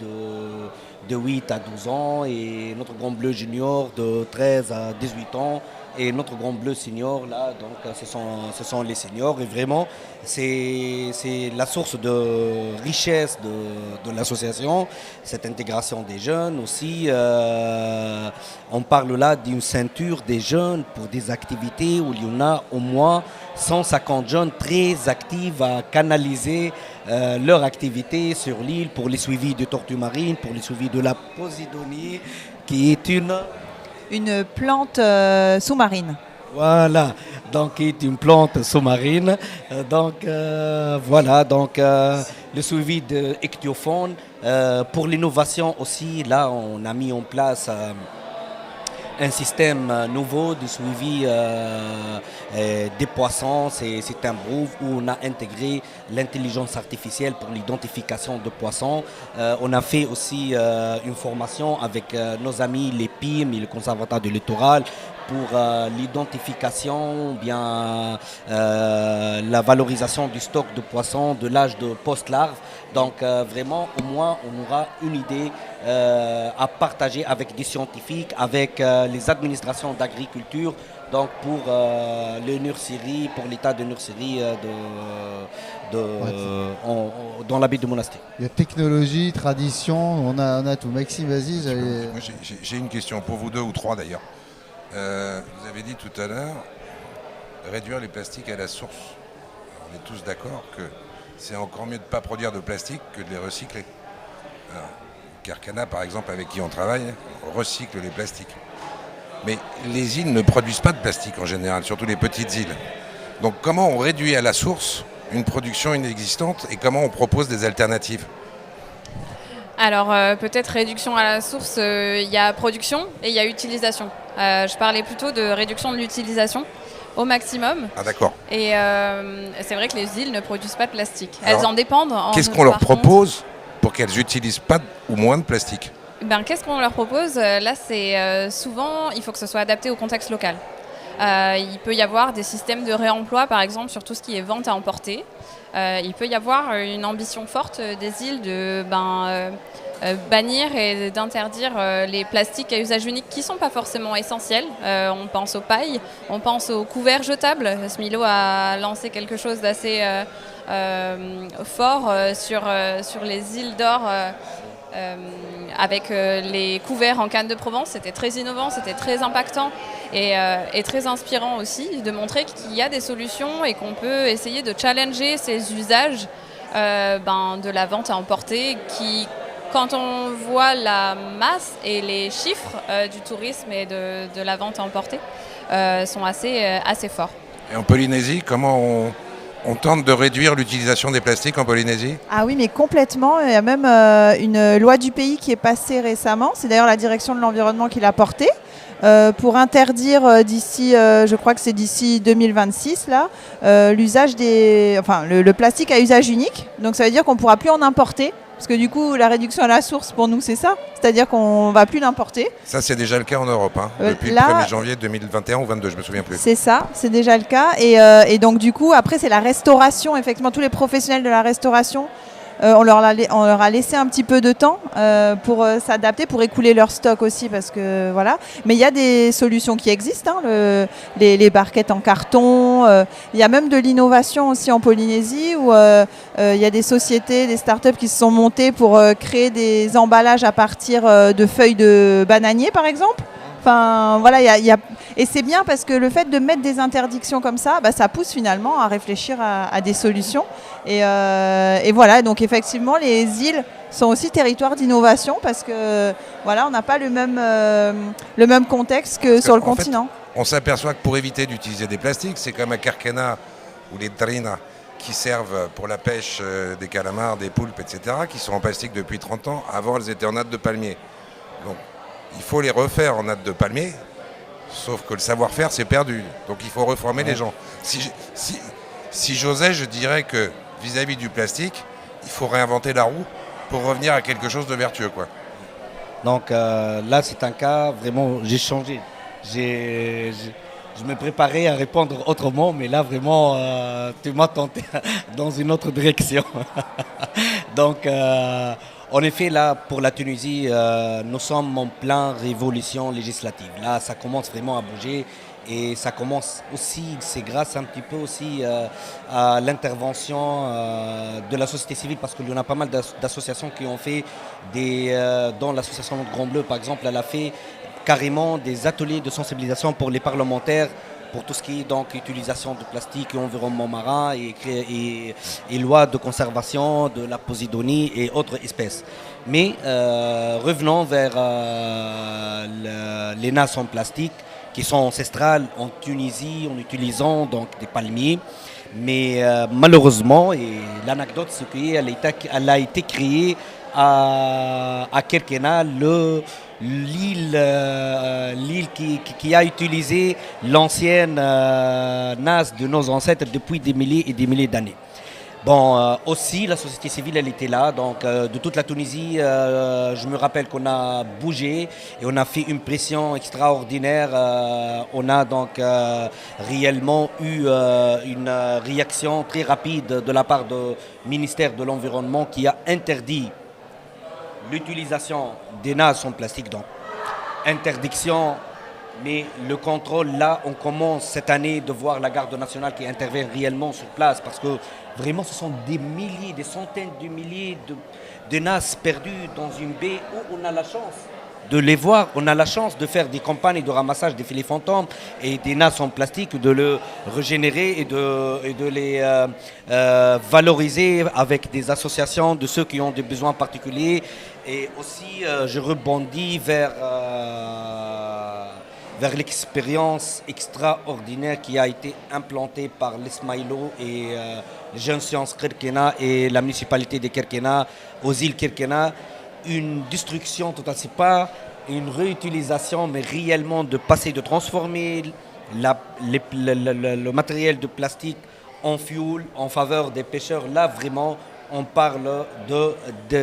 de 8 à 12 ans et notre Grand Bleu Junior de 13 à 18 ans. Et notre Grand Bleu Senior, là, donc, ce sont les seniors. Et vraiment, c'est la source de richesse de l'association, cette intégration des jeunes aussi. On parle là d'une ceinture des jeunes pour des activités où il y en a au moins 150 jeunes très actifs à canaliser leur activité sur l'île pour les suivis de tortues marines, pour les suivis de la posidonie, qui est une plante sous-marine. Voilà, donc qui est une plante sous-marine. Voilà, le suivi de ichthyofaune. Pour l'innovation aussi, là, on a mis en place un système nouveau de suivi des poissons. C'est un groupe où on a intégré l'intelligence artificielle pour l'identification de poissons. On a fait aussi une formation avec nos amis les PIM et le conservatoire du littoral pour l'identification, bien la valorisation du stock de poissons de l'âge de post-larve. Donc vraiment, au moins, on aura une idée à partager avec des scientifiques, avec les administrations d'agriculture, donc pour les nurseries, pour l'état de nurserie dans la baie de Monastir. Il y a technologie, tradition, on a tout. Maxime, vas-y. Moi, j'ai une question pour vous deux ou trois d'ailleurs. Vous avez dit tout à l'heure réduire les plastiques à la source. On est tous d'accord que c'est encore mieux de ne pas produire de plastique que de les recycler. Alors, Carcana, par exemple, avec qui on travaille, on recycle les plastiques. Mais les îles ne produisent pas de plastique en général, surtout les petites îles. Donc comment on réduit à la source une production inexistante et comment on propose des alternatives ? Alors peut-être réduction à la source, il y a production et il y a utilisation. Je parlais plutôt de réduction de l'utilisation au maximum. Ah d'accord. Et c'est vrai que les îles ne produisent pas de plastique. Alors, elles en dépendent. Qu'est-ce qu'on leur propose pour qu'elles n'utilisent pas ou moins de plastique ? Qu'est-ce qu'on leur propose ? Là, c'est souvent, il faut que ce soit adapté au contexte local. Il peut y avoir des systèmes de réemploi, par exemple, sur tout ce qui est vente à emporter. Il peut y avoir une ambition forte des îles de bannir et d'interdire les plastiques à usage unique qui ne sont pas forcément essentiels. On pense aux pailles, on pense aux couverts jetables. Smilo a lancé quelque chose d'assez fort sur les îles d'or. Avec les couverts en canne de Provence, c'était très innovant, c'était très impactant et très inspirant aussi de montrer qu'il y a des solutions et qu'on peut essayer de challenger ces usages de la vente à emporter qui, quand on voit la masse et les chiffres du tourisme et de la vente à emporter, sont assez forts. Et en Polynésie, comment on tente de réduire l'utilisation des plastiques en Polynésie ? Ah oui, mais complètement. Il y a même une loi du pays qui est passée récemment. C'est d'ailleurs la direction de l'environnement qui l'a portée pour interdire d'ici, je crois que c'est d'ici 2026, là, l'usage le plastique à usage unique. Donc ça veut dire qu'on ne pourra plus en importer. Parce que du coup, la réduction à la source, pour nous, c'est ça. C'est-à-dire qu'on ne va plus l'importer. Ça, c'est déjà le cas en Europe, depuis le 1er janvier 2021 ou 2022, je ne me souviens plus. C'est ça, c'est déjà le cas. Et donc, du coup, après, c'est la restauration. Effectivement, tous les professionnels de la restauration, on leur a laissé un petit peu de temps pour s'adapter, pour écouler leur stock aussi. Parce que, voilà. Mais il y a des solutions qui existent. Les barquettes en carton. Il y a même de l'innovation aussi en Polynésie où il y a des sociétés, des startups qui se sont montées pour créer des emballages à partir de feuilles de bananier, par exemple. Enfin, voilà, et c'est bien parce que le fait de mettre des interdictions comme ça, ça pousse finalement à réfléchir à des solutions. Et voilà, donc effectivement, les îles sont aussi territoires d'innovation parce que voilà, on n'a pas le même contexte que sur le continent. On s'aperçoit que pour éviter d'utiliser des plastiques, c'est comme à Carcana ou les trinas qui servent pour la pêche des calamars, des poulpes, etc., qui sont en plastique depuis 30 ans. Avant, elles étaient en natte de palmier. Donc, il faut les refaire en natte de palmier, sauf que le savoir-faire, c'est perdu. Donc, il faut reformer les gens. Si j'osais, je dirais que vis-à-vis du plastique, il faut réinventer la roue pour revenir à quelque chose de vertueux, quoi. Donc là, c'est un cas vraiment, j'ai changé. Je me préparais à répondre autrement, mais là, vraiment, tu m'as tenté dans une autre direction. Donc, en effet, là, pour la Tunisie, nous sommes en pleine révolution législative. Là, ça commence vraiment à bouger et ça commence aussi, c'est grâce un petit peu aussi à l'intervention de la société civile parce qu'il y en a pas mal d'associations qui ont fait dont l'association Grand Bleu, par exemple, elle a fait carrément des ateliers de sensibilisation pour les parlementaires pour tout ce qui est donc utilisation de plastique et environnement marin et loi de conservation de la posidonie et autres espèces. Mais revenons vers les nasses en plastique qui sont ancestrales en Tunisie en utilisant donc des palmiers. Mais malheureusement, et l'anecdote c'est qu'elle a été créée à Kerkena l'île qui a utilisé l'ancienne NAS de nos ancêtres depuis des milliers et des milliers d'années. Bon, aussi, la société civile, elle était là. Donc, de toute la Tunisie, je me rappelle qu'on a bougé et on a fait une pression extraordinaire. On a donc réellement eu une réaction très rapide de la part du ministère de l'Environnement qui a interdit l'utilisation des NAS en plastique. Donc, interdiction. Mais le contrôle, là, on commence cette année de voir la garde nationale qui intervient réellement sur place parce que vraiment, ce sont des milliers, des centaines de milliers de NAS perdus dans une baie où on a la chance de les voir. On a la chance de faire des campagnes de ramassage des filets fantômes et des NAS en plastique, de le régénérer et de les valoriser avec des associations de ceux qui ont des besoins particuliers. Et aussi, je rebondis vers l'expérience extraordinaire qui a été implantée par l'Esmaïlo et les jeunes sciences Kirkena et la municipalité de Kirkena aux îles Kirkena. Une destruction totale, ce n'est pas une réutilisation, mais réellement de passer, de transformer le matériel de plastique en fuel en faveur des pêcheurs. Là, vraiment, on parle de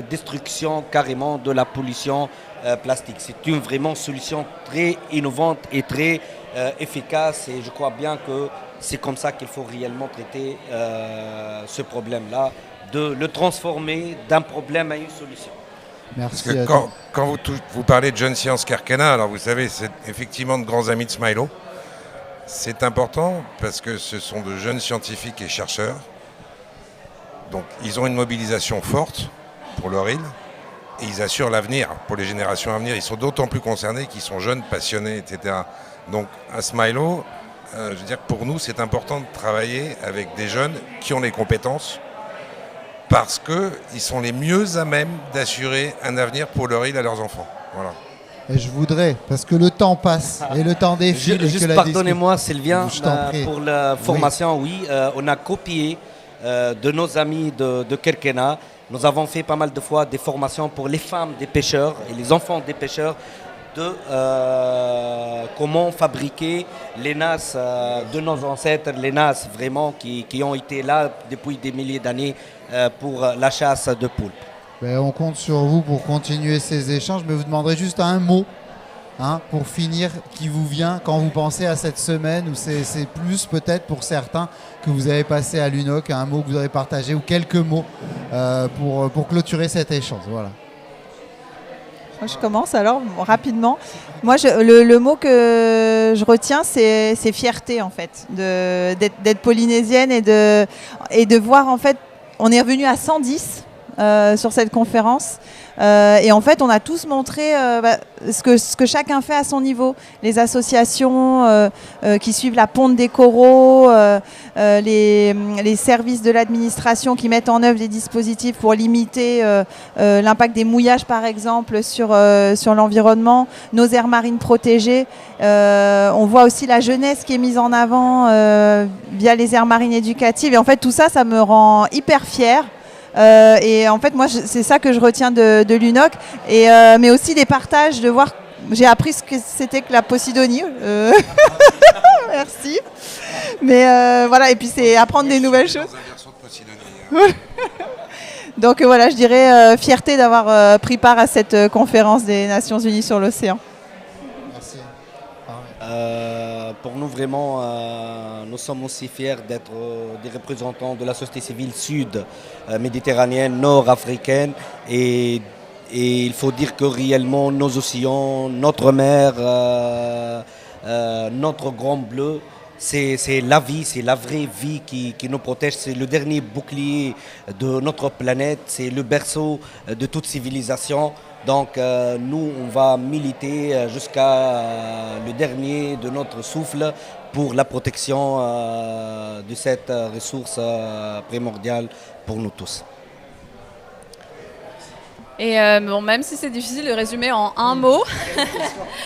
destruction carrément de la pollution plastique. C'est une vraiment solution très innovante et très efficace et je crois bien que c'est comme ça qu'il faut réellement traiter ce problème-là, de le transformer d'un problème à une solution. Merci. Parce que quand vous parlez de jeunes sciences Kirkena, alors vous savez, c'est effectivement de grands amis de Smilo. C'est important parce que ce sont de jeunes scientifiques et chercheurs. Donc ils ont une mobilisation forte pour leur île et ils assurent l'avenir pour les générations à venir. Ils sont d'autant plus concernés qu'ils sont jeunes, passionnés, etc. Donc à Smilo, je veux dire, pour nous, c'est important de travailler avec des jeunes qui ont les compétences parce qu'ils sont les mieux à même d'assurer un avenir pour leur île à leurs enfants. Voilà. Et je voudrais, parce que le temps passe et le temps défile. Juste pardonnez-moi, Sylvain, Je t'en prie. pour la formation, oui, on a copié de nos amis de Kirkena. Nous avons fait pas mal de fois des formations pour les femmes des pêcheurs et les enfants des pêcheurs de comment fabriquer les NAS de nos ancêtres, les NAS vraiment qui ont été là depuis des milliers d'années pour la chasse de poulpes. Ben, on compte sur vous pour continuer ces échanges, mais vous demanderez juste un mot pour finir qui vous vient quand vous pensez à cette semaine, ou c'est plus peut-être pour certains que vous avez passé à l'UNOC, un mot que vous avez partagé ou quelques mots pour clôturer cet échange. Voilà. Moi, je commence alors rapidement. Moi, le mot que je retiens, c'est fierté en fait, d'être polynésienne et de voir en fait, on est revenu à 110 sur cette conférence. Et en fait, on a tous montré ce que chacun fait à son niveau. Les associations qui suivent la ponte des coraux, les services de l'administration qui mettent en œuvre des dispositifs pour limiter l'impact des mouillages, par exemple, sur l'environnement, nos aires marines protégées. On voit aussi la jeunesse qui est mise en avant via les aires marines éducatives. Et en fait, tout ça, ça me rend hyper fière. Et en fait, moi, c'est ça que je retiens de l'UNOC, mais aussi des partages, de voir. J'ai appris ce que c'était que la Posidonie. Merci. Mais voilà, et puis c'est apprendre des nouvelles choses. Donc voilà, je dirais fierté d'avoir pris part à cette conférence des Nations Unies sur l'océan. Merci. Pour nous, vraiment, nous sommes aussi fiers d'être des représentants de la société civile sud-méditerranéenne, nord-africaine. Et il faut dire que réellement, nos océans, notre mer, notre grand bleu, c'est la vie, c'est la vraie vie qui nous protège. C'est le dernier bouclier de notre planète, c'est le berceau de toute civilisation. Donc nous, on va militer jusqu'à le dernier de notre souffle pour la protection de cette ressource primordiale pour nous tous. Et bon, même si c'est difficile de résumer en un mot,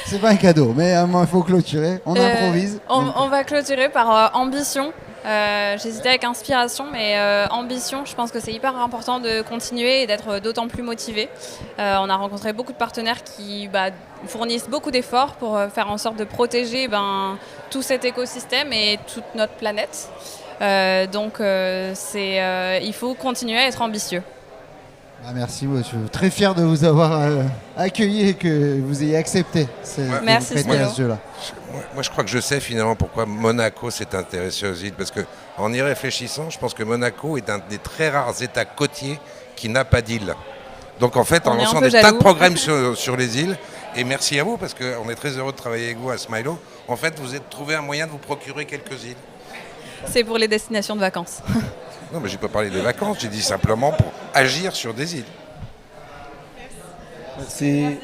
C'est pas un cadeau, mais il faut clôturer. On improvise. On va clôturer par ambition. J'hésitais avec inspiration, mais ambition, je pense que c'est hyper important de continuer et d'être d'autant plus motivé. On a rencontré beaucoup de partenaires qui fournissent beaucoup d'efforts pour faire en sorte de protéger tout cet écosystème et toute notre planète. Donc il faut continuer à être ambitieux. Merci, moi, je suis très fier de vous avoir accueilli et que vous ayez accepté Merci, à ce jeu-là. Moi, je crois que je sais finalement pourquoi Monaco s'est intéressé aux îles. Parce qu'en y réfléchissant, je pense que Monaco est un des très rares États côtiers qui n'a pas d'île. Donc en fait, en lançant des tas de programmes sur les îles, et merci à vous parce qu'on est très heureux de travailler avec vous à Smilo, en fait, vous avez trouvé un moyen de vous procurer quelques îles. C'est pour les destinations de vacances. Non, mais j'ai pas parlé des vacances, j'ai dit simplement pour agir sur des îles. Merci.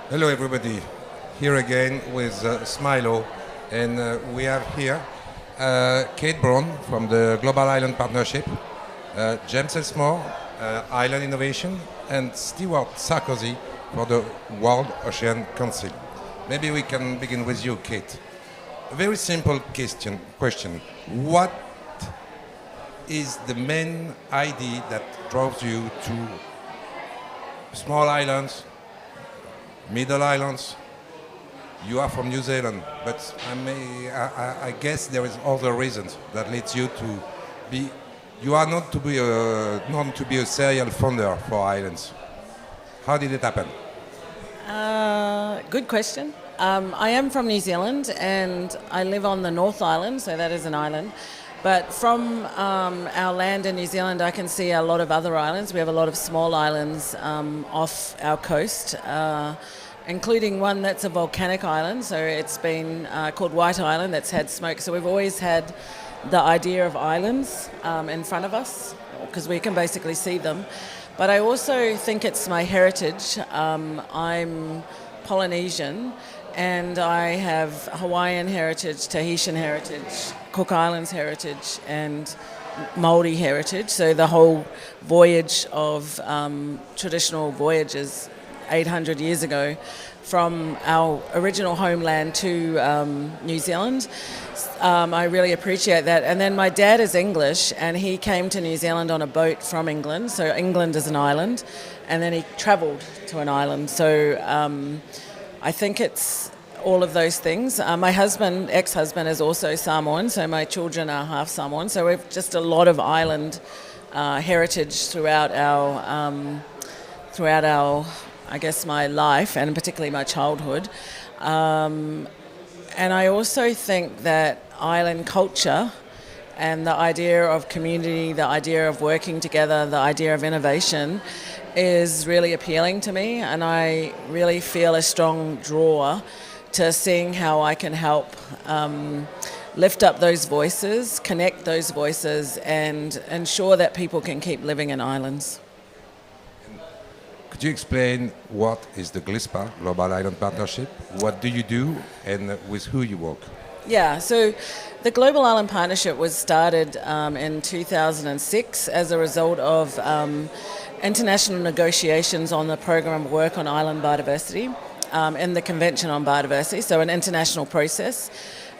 Hello everybody, here again with Smilo, and we have here Kate Brown from the Global Island Partnership, James Elsmore, Island Innovation, and Stewart Sarkozy for the World Ocean Council. Maybe we can begin with you, Kate. A very simple question. What is the main idea that draws you to small islands, middle islands? You are from New Zealand, but I guess there is other reasons that leads you to be. You are not to be a serial founder for islands. How did it happen? Good question. I am from New Zealand and I live on the North Island, so that is an island. But from our land in New Zealand, I can see a lot of other islands. We have a lot of small islands off our coast, including one that's a volcanic island. So it's been called White Island, that's had smoke. So we've always had the idea of islands in front of us because we can basically see them. But I also think it's my heritage. I'm Polynesian and I have Hawaiian heritage, Tahitian heritage, Cook Islands heritage and Māori heritage. So the whole voyage of traditional voyages 800 years ago from our original homeland to New Zealand. I really appreciate that. And then my dad is English and he came to New Zealand on a boat from England. So England is an island and then he travelled to an island. So I think it's all of those things. My husband, ex-husband, is also Samoan, so my children are half Samoan. So we've just a lot of island heritage throughout our, I guess, my life and particularly my childhood. And I also think that island culture and the idea of community, the idea of working together, the idea of innovation is really appealing to me, and I really feel a strong draw to seeing how I can help lift up those voices, connect those voices, and ensure that people can keep living in islands. Could you explain what is the GLISPA, Global Island Partnership? What do you do and with who you work? Yeah, so the Global Island Partnership was started in 2006 as a result of international negotiations on the program of work on island biodiversity in the Convention on Biodiversity, so an international process.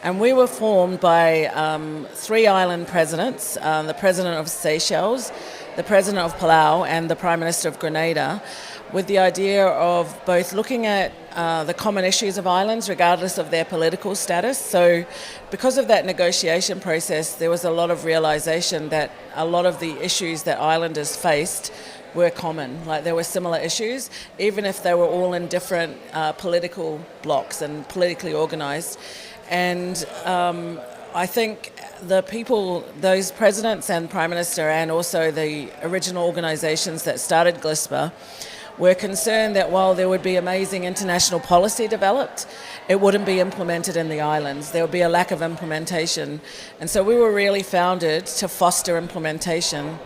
And we were formed by 3 island presidents, the president of Seychelles, the president of Palau and the prime minister of Grenada, with the idea of both looking at the common issues of islands regardless of their political status. So because of that negotiation process, there was a lot of realization that a lot of the issues that islanders faced were common, like there were similar issues, even if they were all in different political blocs and politically organized. And I think the people, those presidents and prime minister and also the original organizations that started GLISPA were concerned that while there would be amazing international policy developed, it wouldn't be implemented in the islands. There would be a lack of implementation. And so we were really founded to foster implementation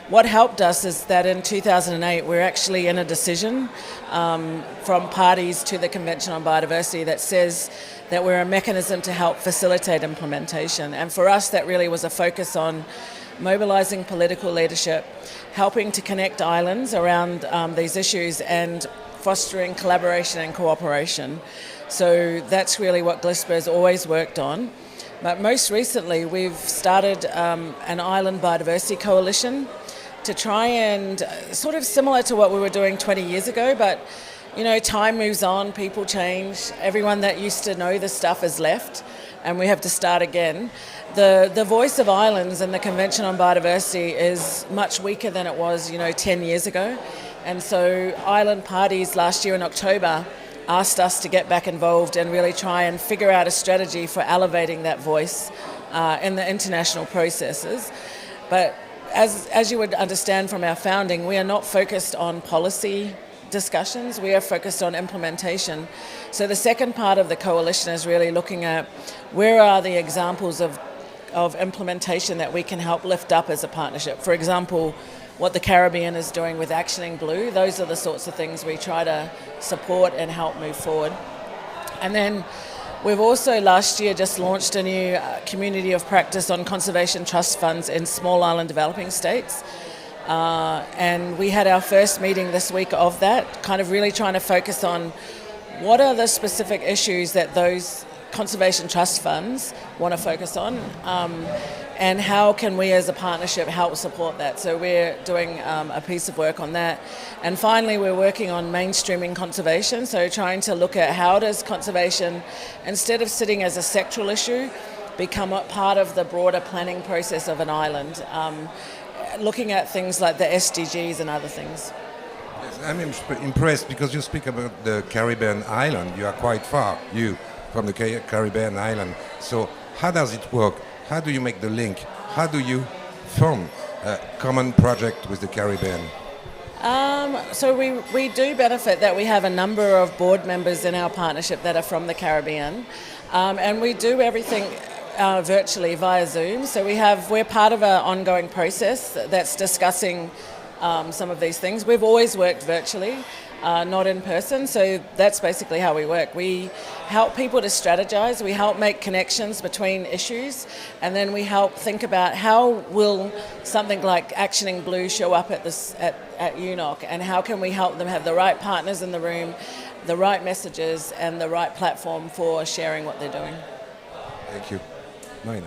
what helped us is that in 2008 we're actually in a decision from parties to the Convention on Biodiversity that says that we're a mechanism to help facilitate implementation. And for us that really was a focus on mobilising political leadership, helping to connect islands around these issues and fostering collaboration and cooperation. So that's really what GLISPA has always worked on. But most recently we've started an island biodiversity coalition to try and sort of similar to what we were doing 20 years ago, but you know, time moves on, people change, everyone that used to know this stuff has left and we have to start again. The voice of islands in the Convention on Biodiversity is much weaker than it was, 10 years ago. And so island parties last year in October asked us to get back involved and really try and figure out a strategy for elevating that voice in the international processes. But as you would understand from our founding, we are not focused on policy discussions, we are focused on implementation. So the second part of the coalition is really looking at where are the examples of implementation that we can help lift up as a partnership. For example, what the Caribbean is doing with Actioning Blue, those are the sorts of things we try to support and help move forward. And then we've also last year just launched a new community of practice on conservation trust funds in small island developing states. And we had our first meeting this week of that, kind of really trying to focus on what are the specific issues that those conservation trust funds want to focus on, and how can we as a partnership help support that. So we're doing a piece of work on that. And finally we're working on mainstreaming conservation, so trying to look at how does conservation, instead of sitting as a sectoral issue, become a part of the broader planning process of an island, looking at things like the SDGs and other things. Yes, I'm impressed because you speak about the Caribbean island. You are quite far, from the Caribbean island. So how does it work? How do you make the link? How do you form a common project with the Caribbean? So we do benefit that we have a number of board members in our partnership that are from the Caribbean, and we do everything virtually via Zoom. So we're part of an ongoing process that's discussing some of these things. We've always worked virtually, not in person, so that's basically how we work. We help people to strategize, we help make connections between issues, and then we help think about how will something like Actioning Blue show up at UNOC, and how can we help them have the right partners in the room, the right messages, and the right platform for sharing what they're doing. Thank you. Marina.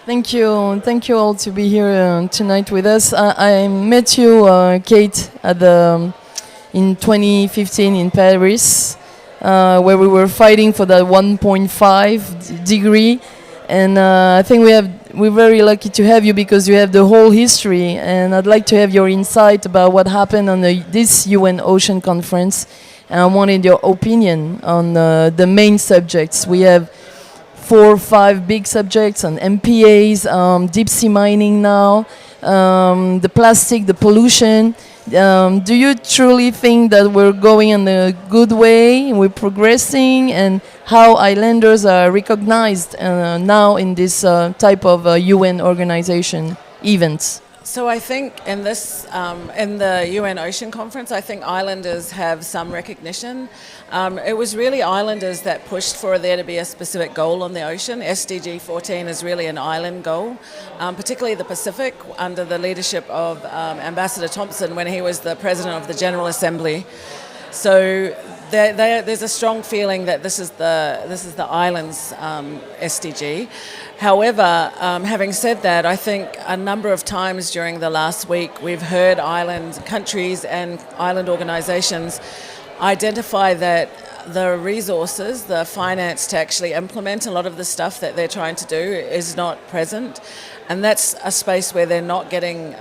Thank you all to be here tonight with us. I met you, Kate, in 2015 in Paris, where we were fighting for that 1.5 degree, and I think we're very lucky to have you because you have the whole history, and I'd like to have your insight about what happened on this UN Ocean Conference, and I wanted your opinion on the main subjects. We have 4 or 5 big subjects on MPAs, deep sea mining now, the plastic, the pollution. Do you truly think that we're going in a good way, we're progressing, and how islanders are recognized now in this type of UN organization events? So I think in the UN Ocean Conference, I think islanders have some recognition. It was really islanders that pushed for there to be a specific goal on the ocean. SDG 14 is really an island goal, particularly the Pacific, under the leadership of Ambassador Thompson when he was the President of the General Assembly. So there's a strong feeling that this is the islands SDG. However, having said that, I think a number of times during the last week we've heard island countries and island organisations identify that the resources, the finance to actually implement a lot of the stuff that they're trying to do is not present. And that's a space where they're not getting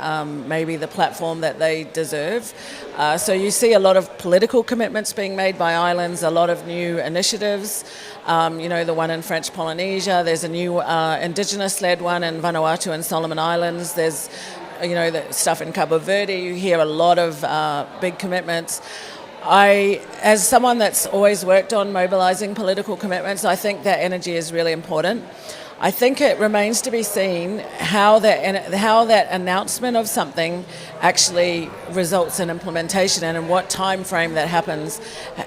maybe the platform that they deserve. So you see a lot of political commitments being made by islands, a lot of new initiatives. The one in French Polynesia, there's a new indigenous-led one in Vanuatu and Solomon Islands. There's, the stuff in Cabo Verde. You hear a lot of big commitments. As someone that's always worked on mobilising political commitments, I think that energy is really important. I think it remains to be seen how that announcement of something actually results in implementation and in what time frame that happens.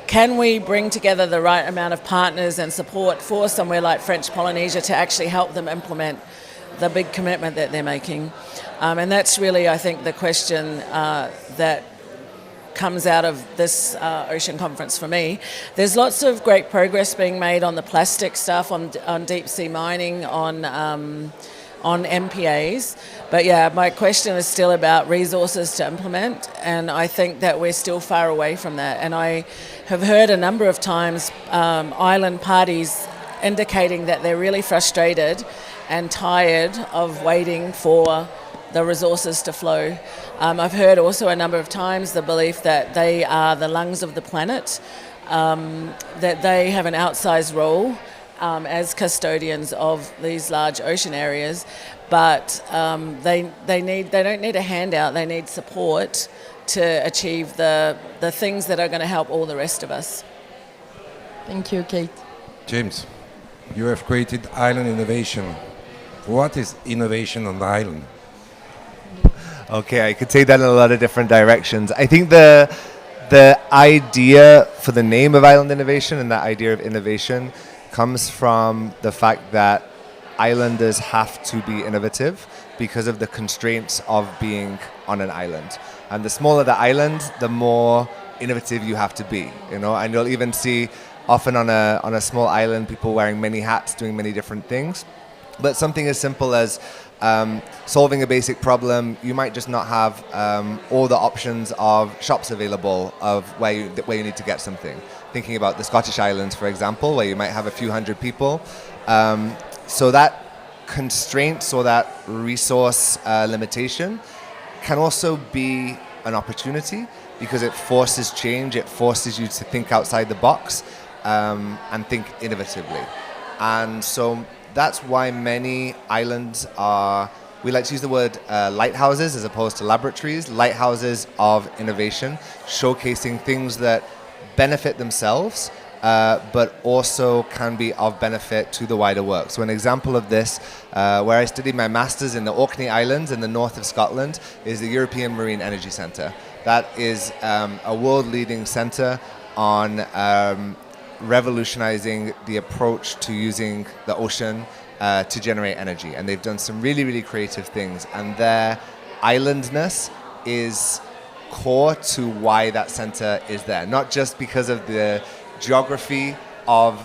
Can we bring together the right amount of partners and support for somewhere like French Polynesia to actually help them implement the big commitment that they're making? And that's really, I think, the question that comes out of this ocean conference for me. There's lots of great progress being made on the plastic stuff, on deep sea mining, on MPAs. But yeah, my question is still about resources to implement, and I think that we're still far away from that. And I have heard a number of times island parties indicating that they're really frustrated and tired of waiting for the resources to flow. I've heard also a number of times the belief that they are the lungs of the planet, that they have an outsized role as custodians of these large ocean areas, but they don't need a handout, they need support to achieve the things that are going to help all the rest of us. Thank you, Kate. James, you have created island innovation. What is innovation on the island? Okay, I could take that in a lot of different directions. I think the idea for the name of Island Innovation and that idea of innovation comes from the fact that islanders have to be innovative because of the constraints of being on an island. And the smaller the island, the more innovative you have to be, you know. And you'll even see often on a small island people wearing many hats, doing many different things. But something as simple as solving a basic problem, you might just not have all the options of shops available of where you need to get something. Thinking about the Scottish Islands, for example, where you might have a few hundred people. So that constraint or that resource limitation can also be an opportunity because it forces change, it forces you to think outside the box and think innovatively. And so that's why many islands are, we like to use the word lighthouses as opposed to laboratories, lighthouses of innovation, showcasing things that benefit themselves, but also can be of benefit to the wider work. So an example of this, where I studied my master's in the Orkney Islands in the north of Scotland, is the European Marine Energy Centre. That is a world-leading centre on revolutionizing the approach to using the ocean to generate energy. And they've done some really, really creative things. And their islandness is core to why that center is there. Not just because of the geography of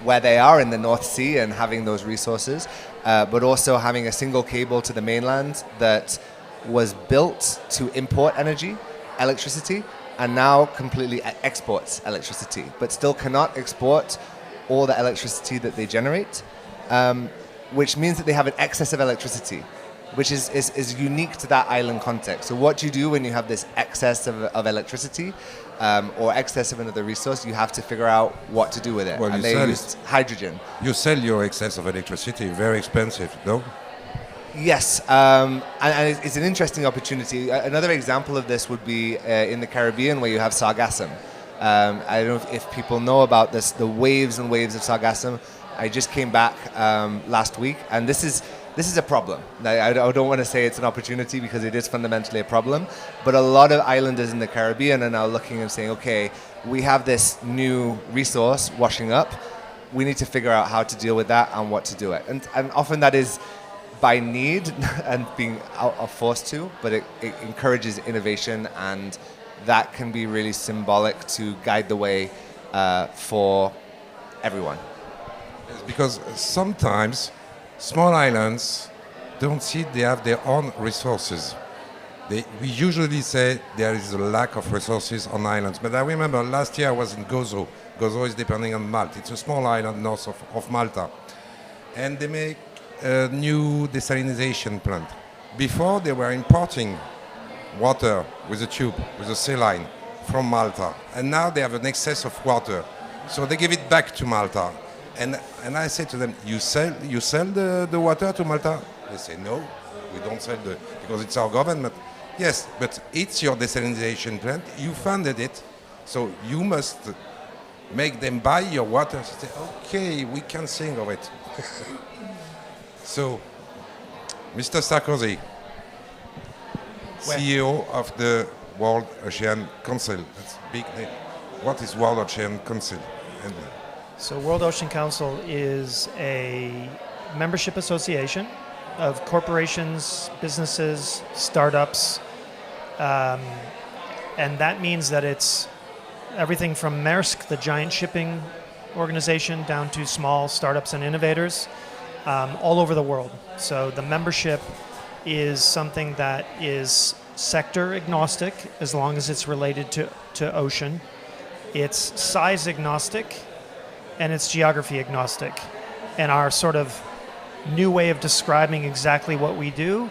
where they are in the North Sea and having those resources, but also having a single cable to the mainland that was built to import energy, electricity, and now completely exports electricity, but still cannot export all the electricity that they generate, which means that they have an excess of electricity, which is unique to that island context. So what do you do when you have this excess of electricity or excess of another resource? You have to figure out what to do with it. Well, and they used hydrogen. You sell your excess of electricity, very expensive, no? Yes, and it's an interesting opportunity. Another example of this would be in the Caribbean, where you have sargassum. I don't know if people know about this, the waves and waves of sargassum. I just came back last week, and this is a problem. I don't want to say it's an opportunity because it is fundamentally a problem, but a lot of islanders in the Caribbean are now looking and saying, okay, we have this new resource washing up. We need to figure out how to deal with that and what to do it. And often that is by need and being forced to, but it encourages innovation, and that can be really symbolic to guide the way for everyone. Yes, because sometimes small islands don't see they have their own resources. We usually say there is a lack of resources on islands, but I remember last year I was in Gozo. Gozo is depending on Malta. It's a small island north of Malta, and they make a new desalination plant. Before they were importing water with a tube, with a saline from Malta, and now they have an excess of water, so they give it back to Malta. And I say to them, you sell the water to Malta? They say, no, we don't sell because it's our government. Yes, but it's your desalination plant, you funded it, so you must make them buy your water. So say, okay, we can think of it. So, Mr. Sarkozy, CEO of the World Ocean Council. That's a big name. What is World Ocean Council? And So World Ocean Council is a membership association of corporations, businesses, startups, and that means that it's everything from Maersk, the giant shipping organization, down to small startups and innovators all over the world. So the membership is something that is sector agnostic as long as it's related to ocean. It's size agnostic and it's geography agnostic. And our sort of new way of describing exactly what we do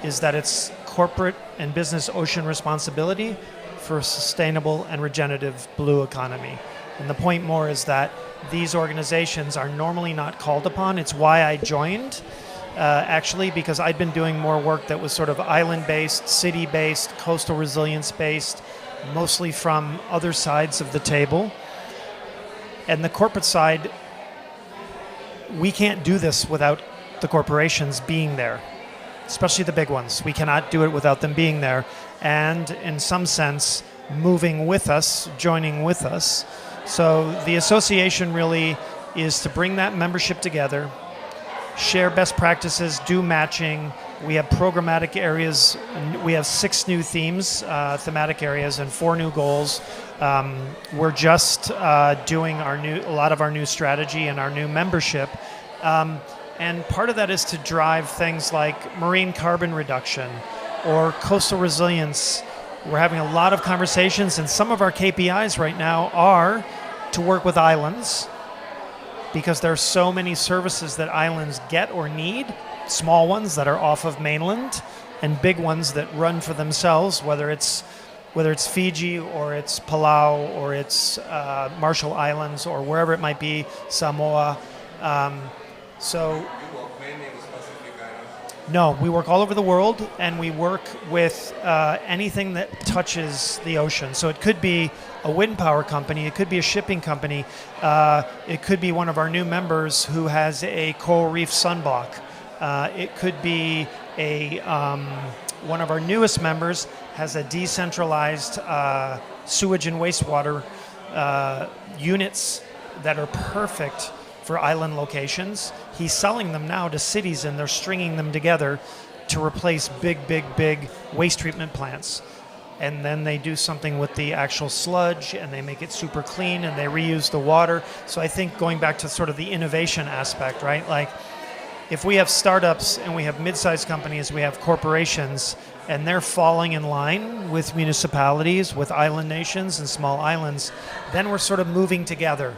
is that it's corporate and business ocean responsibility for a sustainable and regenerative blue economy. And the point more is that these organizations are normally not called upon. It's why I joined, actually, because I'd been doing more work that was sort of island-based, city-based, coastal resilience-based, mostly from other sides of the table. And the corporate side, we can't do this without the corporations being there, especially the big ones. We cannot do it without them being there and, in some sense, moving with us, joining with us. So the association really is to bring that membership together, share best practices, do matching. We have programmatic areas. We have 6 new themes, thematic areas, and 4 new goals. We're just doing a lot of our new strategy and our new membership. And part of that is to drive things like marine carbon reduction or coastal resilience. We're having a lot of conversations, and some of our KPIs right now are to work with islands, because there are so many services that islands get or need, small ones that are off of mainland and big ones that run for themselves, whether it's Fiji or it's Palau or it's Marshall Islands or wherever it might be, Samoa. No, we work all over the world, and we work with anything that touches the ocean. So it could be a wind power company, it could be a shipping company, it could be one of our new members who has a coral reef sunblock. It could be one of our newest members has a decentralized sewage and wastewater units that are perfect for island locations. He's selling them now to cities, and they're stringing them together to replace big waste treatment plants. And then they do something with the actual sludge, and they make it super clean, and they reuse the water. So I think going back to sort of the innovation aspect, right? Like, if we have startups and we have mid-sized companies, we have corporations, and they're falling in line with municipalities, with island nations and small islands, then we're sort of moving together.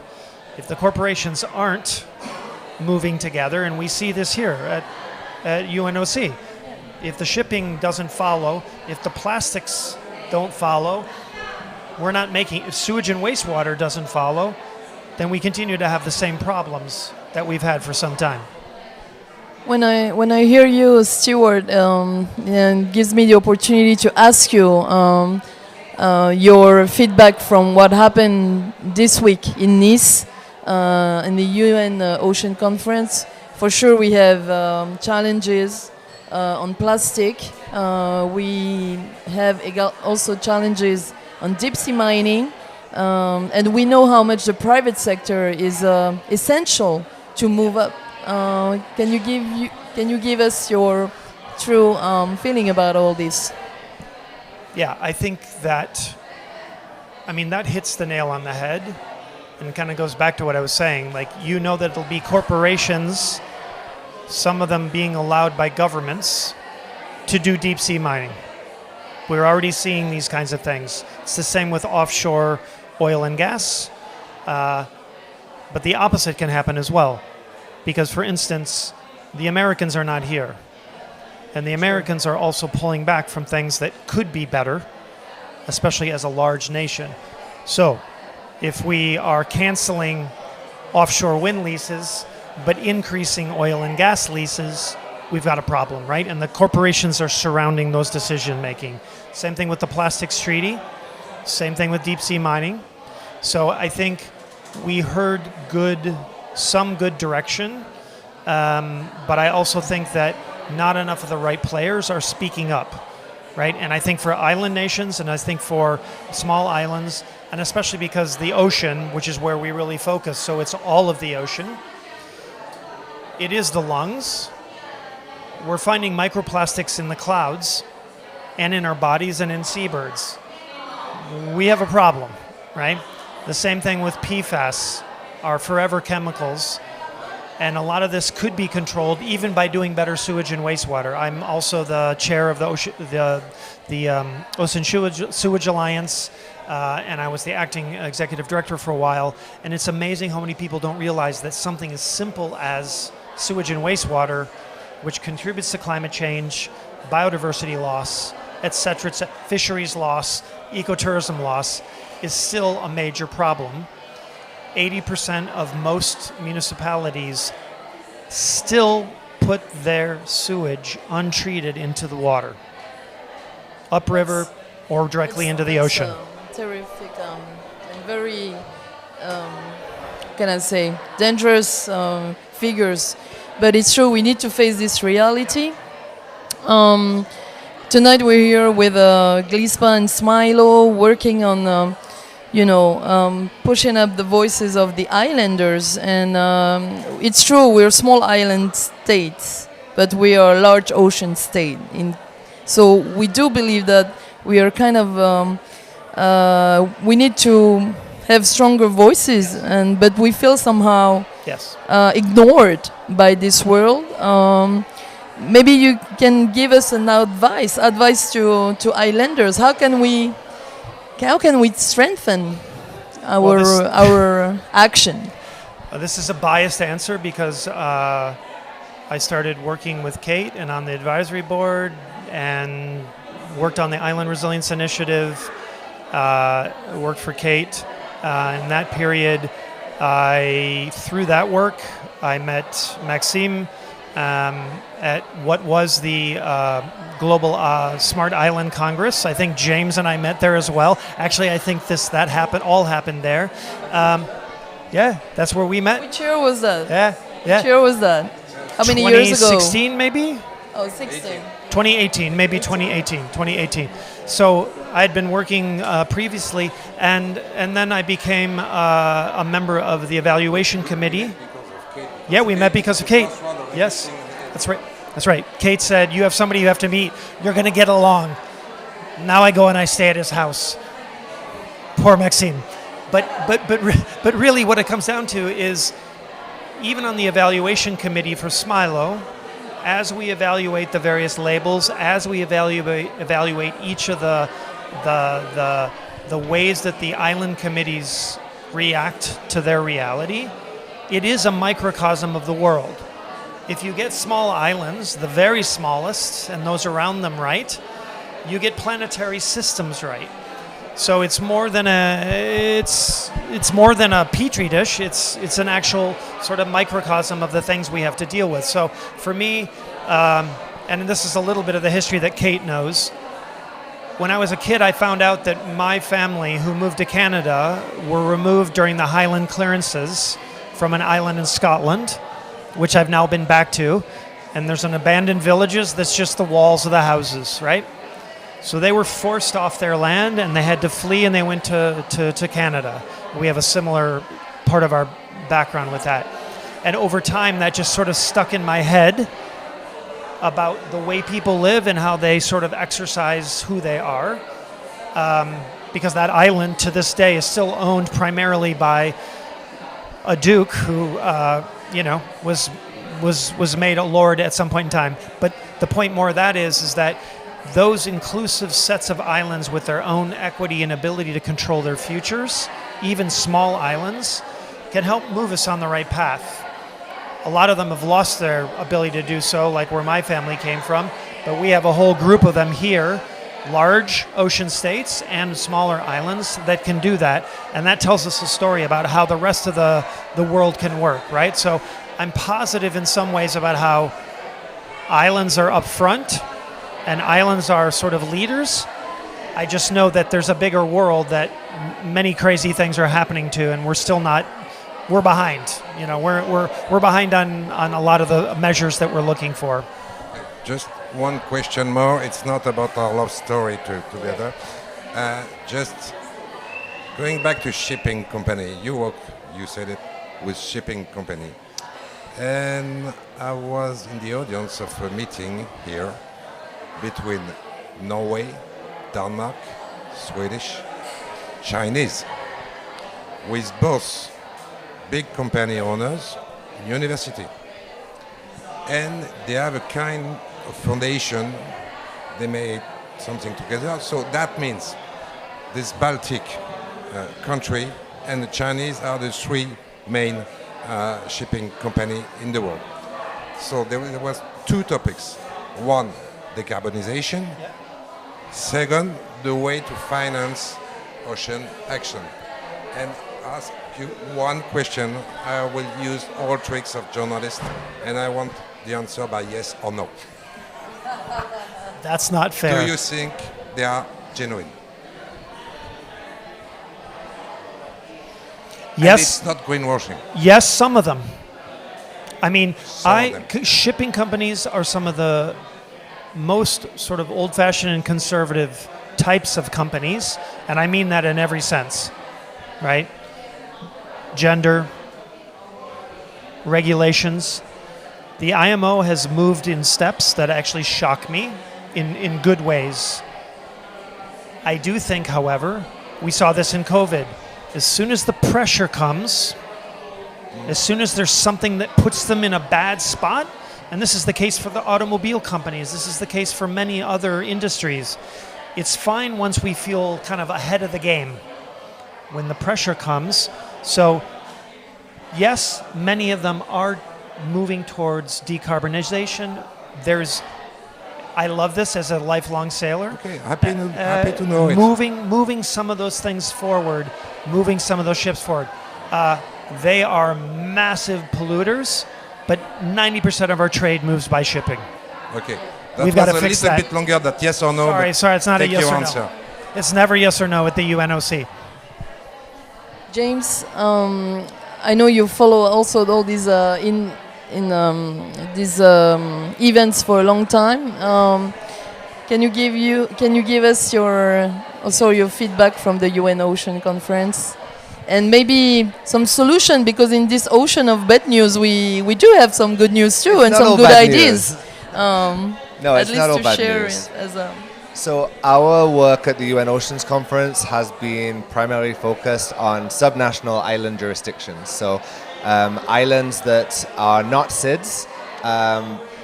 If the corporations aren't moving together, and we see this here at UNOC, if the shipping doesn't follow, if the plastics don't follow, if sewage and wastewater doesn't follow, then we continue to have the same problems that we've had for some time. When I hear you, Stewart, it gives me the opportunity to ask you your feedback from what happened this week in Nice, in the UN Ocean Conference. For sure, we have challenges on plastic. We have also challenges on deep sea mining, and we know how much the private sector is essential to move up. Can you give us your true feeling about all this? Yeah, I think that hits the nail on the head, and it kind of goes back to what I was saying. Like, that it'll be corporations, some of them being allowed by governments, to do deep sea mining. We're already seeing these kinds of things. It's the same with offshore oil and gas, but the opposite can happen as well. Because, for instance, the Americans are not here. And the Americans are also pulling back from things that could be better, especially as a large nation. So, if we are canceling offshore wind leases, but increasing oil and gas leases, we've got a problem, right? And the corporations are surrounding those decision-making. Same thing with the plastics treaty. Same thing with deep-sea mining. So I think we heard some good direction. But I also think that not enough of the right players are speaking up, right? And I think for island nations, and I think for small islands, and especially because the ocean, which is where we really focus, so it's all of the ocean, it is the lungs. We're finding microplastics in the clouds and in our bodies and in seabirds. We have a problem, right? The same thing with PFAS, our forever chemicals. And a lot of this could be controlled even by doing better sewage and wastewater. I'm also the chair of the Ocean Sewage Alliance, and I was the acting executive director for a while. And it's amazing how many people don't realize that something as simple as sewage and wastewater, which contributes to climate change, biodiversity loss, etc., fisheries loss, ecotourism loss, is still a major problem. 80% of most municipalities still put their sewage untreated into the water, upriver or directly into the ocean. Terrific and very, can I say, dangerous figures. But it's true, we need to face this reality. Tonight we're here with Glispa and Smilo working on pushing up the voices of the islanders. And it's true, we're small island states, but we are a large ocean state. So we do believe that we are kind of, we need to have stronger voices, but we feel somehow ignored by this world. Maybe you can give us an advice to islanders. How can we strengthen our action? This is a biased answer because I started working with Kate and on the advisory board and worked on the Island Resilience Initiative, worked for Kate. In that period, through that work, I met Maxime at what was the Global Smart Island Congress. I think James and I met there as well. Actually, I think that happened there. Yeah, that's where we met. Which year was that? Yeah. Which year was that? How many years ago? 2016 maybe? Oh, 16. 2018, maybe 2018. So I had been working previously, and then I became a member of the evaluation committee. Yeah, we met because of Kate. Yes, that's right. That's right. Kate said, "You have somebody you have to meet. You're going to get along." Now I go and I stay at his house. Poor Maxime. But really, what it comes down to is, even on the evaluation committee for Smilo, as we evaluate the various labels, as we evaluate each of the ways that the island committees react to their reality, it is a microcosm of the world. If you get small islands, the very smallest, and those around them right, you get planetary systems right. So it's more than a petri dish. It's an actual sort of microcosm of the things we have to deal with. So for me, and this is a little bit of the history that Kate knows. When I was a kid, I found out that my family, who moved to Canada, were removed during the Highland clearances from an island in Scotland, which I've now been back to. And there's an abandoned villages that's just the walls of the houses, right? So they were forced off their land and they had to flee, and they went to Canada. We have a similar part of our background with that. And over time, that just sort of stuck in my head about the way people live and how they sort of exercise who they are. Because that island to this day is still owned primarily by a duke who, was made a lord at some point in time. But the point more of that is that those inclusive sets of islands with their own equity and ability to control their futures, even small islands, can help move us on the right path. A lot of them have lost their ability to do so, like where my family came from, but we have a whole group of them here, large ocean states and smaller islands that can do that, and that tells us a story about how the rest of the world can work, right? So I'm positive in some ways about how islands are up front and islands are sort of leaders. I just know that there's a bigger world that many crazy things are happening to, and we're still not we're behind. You know, we're behind on a lot of the measures that we're looking for. Just one question more. It's not about our love story together. Just going back to shipping company. You said it, with shipping company. And I was in the audience of a meeting here between Norway, Denmark, Swedish, Chinese, with both big company owners, university. And they have a kind of foundation. They made something together. So that means this Baltic country and the Chinese are the three main shipping company in the world. So there was two topics. One, decarbonization. Yeah. Second, the way to finance ocean action. And ask you one question. I will use all tricks of journalists, and I want the answer by yes or no. That's not fair. Do you think they are genuine? Yes. And it's not greenwashing. Yes, some of them. I mean, shipping companies are some of the most sort of old-fashioned and conservative types of companies, and I mean that in every sense, right? Gender, regulations. The IMO has moved in steps that actually shock me in good ways. I do think, however, we saw this in COVID. As soon as the pressure comes, as soon as there's something that puts them in a bad spot, and this is the case for the automobile companies, this is the case for many other industries, it's fine once we feel kind of ahead of the game when the pressure comes. So yes, many of them are moving towards decarbonization. I love this as a lifelong sailor. Okay, happy to know it. Moving some of those things forward, moving some of those ships forward. They are massive polluters, but 90% of our trade moves by shipping. Okay. That We've was got to a fix little that. bit longer than yes or no. Sorry, it's not a take yes your or answer. no. It's never yes or no at the UNOC. James, I know you follow also all these these events for a long time. Can you give us your feedback from the UN Ocean Conference, and maybe some solution, because in this ocean of bad news we do have some good news too, and some good ideas. No, it's not all bad news. So our work at the UN Oceans Conference has been primarily focused on subnational island jurisdictions. So islands that are not SIDS,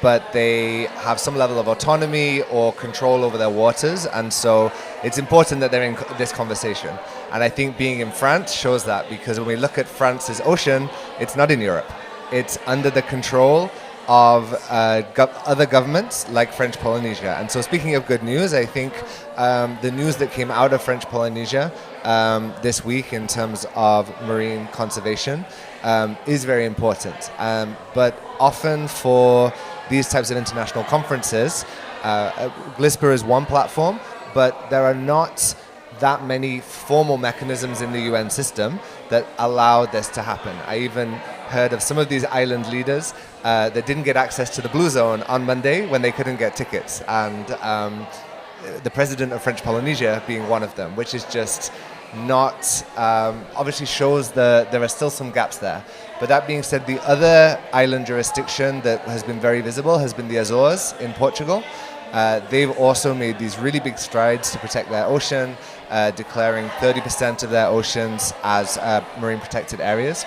but they have some level of autonomy or control over their waters. And so it's important that they're in this conversation. And I think being in France shows that, because when we look at France's ocean, it's not in Europe. It's under the control of other governments like French Polynesia. And so speaking of good news, I think the news that came out of French Polynesia this week in terms of marine conservation is very important. But often for these types of international conferences, GLISPA is one platform, but there are not that many formal mechanisms in the UN system that allow this to happen. I even heard of some of these island leaders that didn't get access to the Blue Zone on Monday when they couldn't get tickets, and the president of French Polynesia being one of them, which is just not, obviously shows there are still some gaps there. But that being said, the other island jurisdiction that has been very visible has been the Azores in Portugal. They've also made these really big strides to protect their ocean, declaring 30% of their oceans as marine protected areas.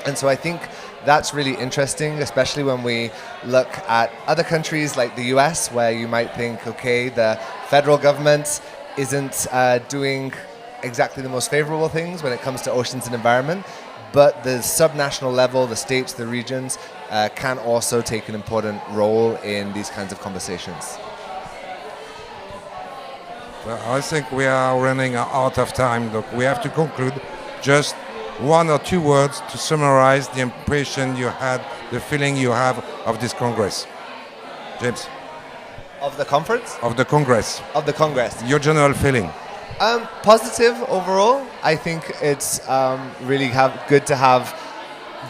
And so I think that's really interesting, especially when we look at other countries like the US, where you might think, okay, the federal government isn't doing exactly the most favorable things when it comes to oceans and environment, but the subnational level, the states, the regions, can also take an important role in these kinds of conversations. Well, I think we are running out of time. Look, we have to conclude. Just one or two words to summarize the impression you had, the feeling you have of this Congress. James? Of the conference? Of the Congress. Of the Congress. Your general feeling? Positive overall. I think it's really good to have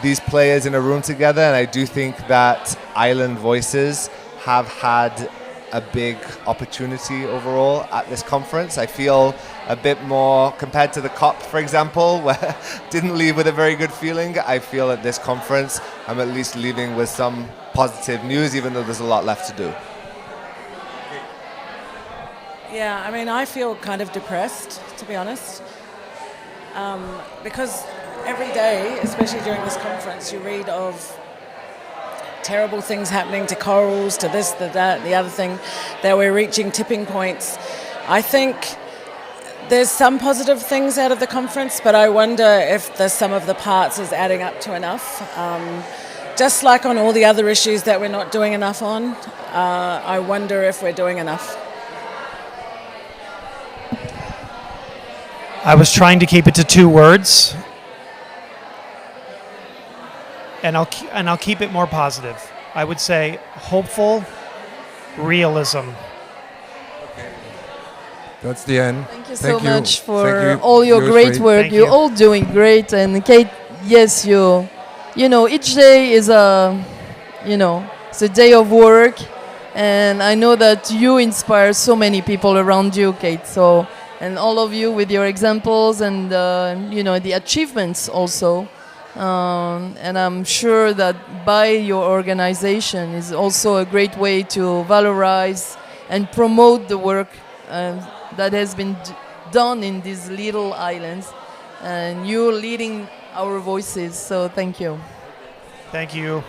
these players in a room together, and I do think that Island Voices have had a big opportunity overall at this conference. I feel a bit more, compared to the COP, for example, where didn't leave with a very good feeling. I feel at this conference, I'm at least leaving with some positive news, even though there's a lot left to do. Yeah, I mean, I feel kind of depressed, to be honest, because every day, especially during this conference, you read of terrible things happening to corals, to this, to that, the other thing, that we're reaching tipping points. I think there's some positive things out of the conference, but I wonder if the sum of the parts is adding up to enough. Just like on all the other issues that we're not doing enough on, I wonder if we're doing enough. I was trying to keep it to 2 words, and I'll keep it more positive. I would say hopeful realism. That's the end. Thank you so much for all your great work. Thank You're you. all doing great. And Kate, yes, you know, each day is it's a day of work. And I know that you inspire so many people around you, Kate. So, and all of you with your examples and, the achievements also. And I'm sure that by your organization is also a great way to valorize and promote the work that has been done in these little islands, and you're leading our voices, so thank you. Thank you.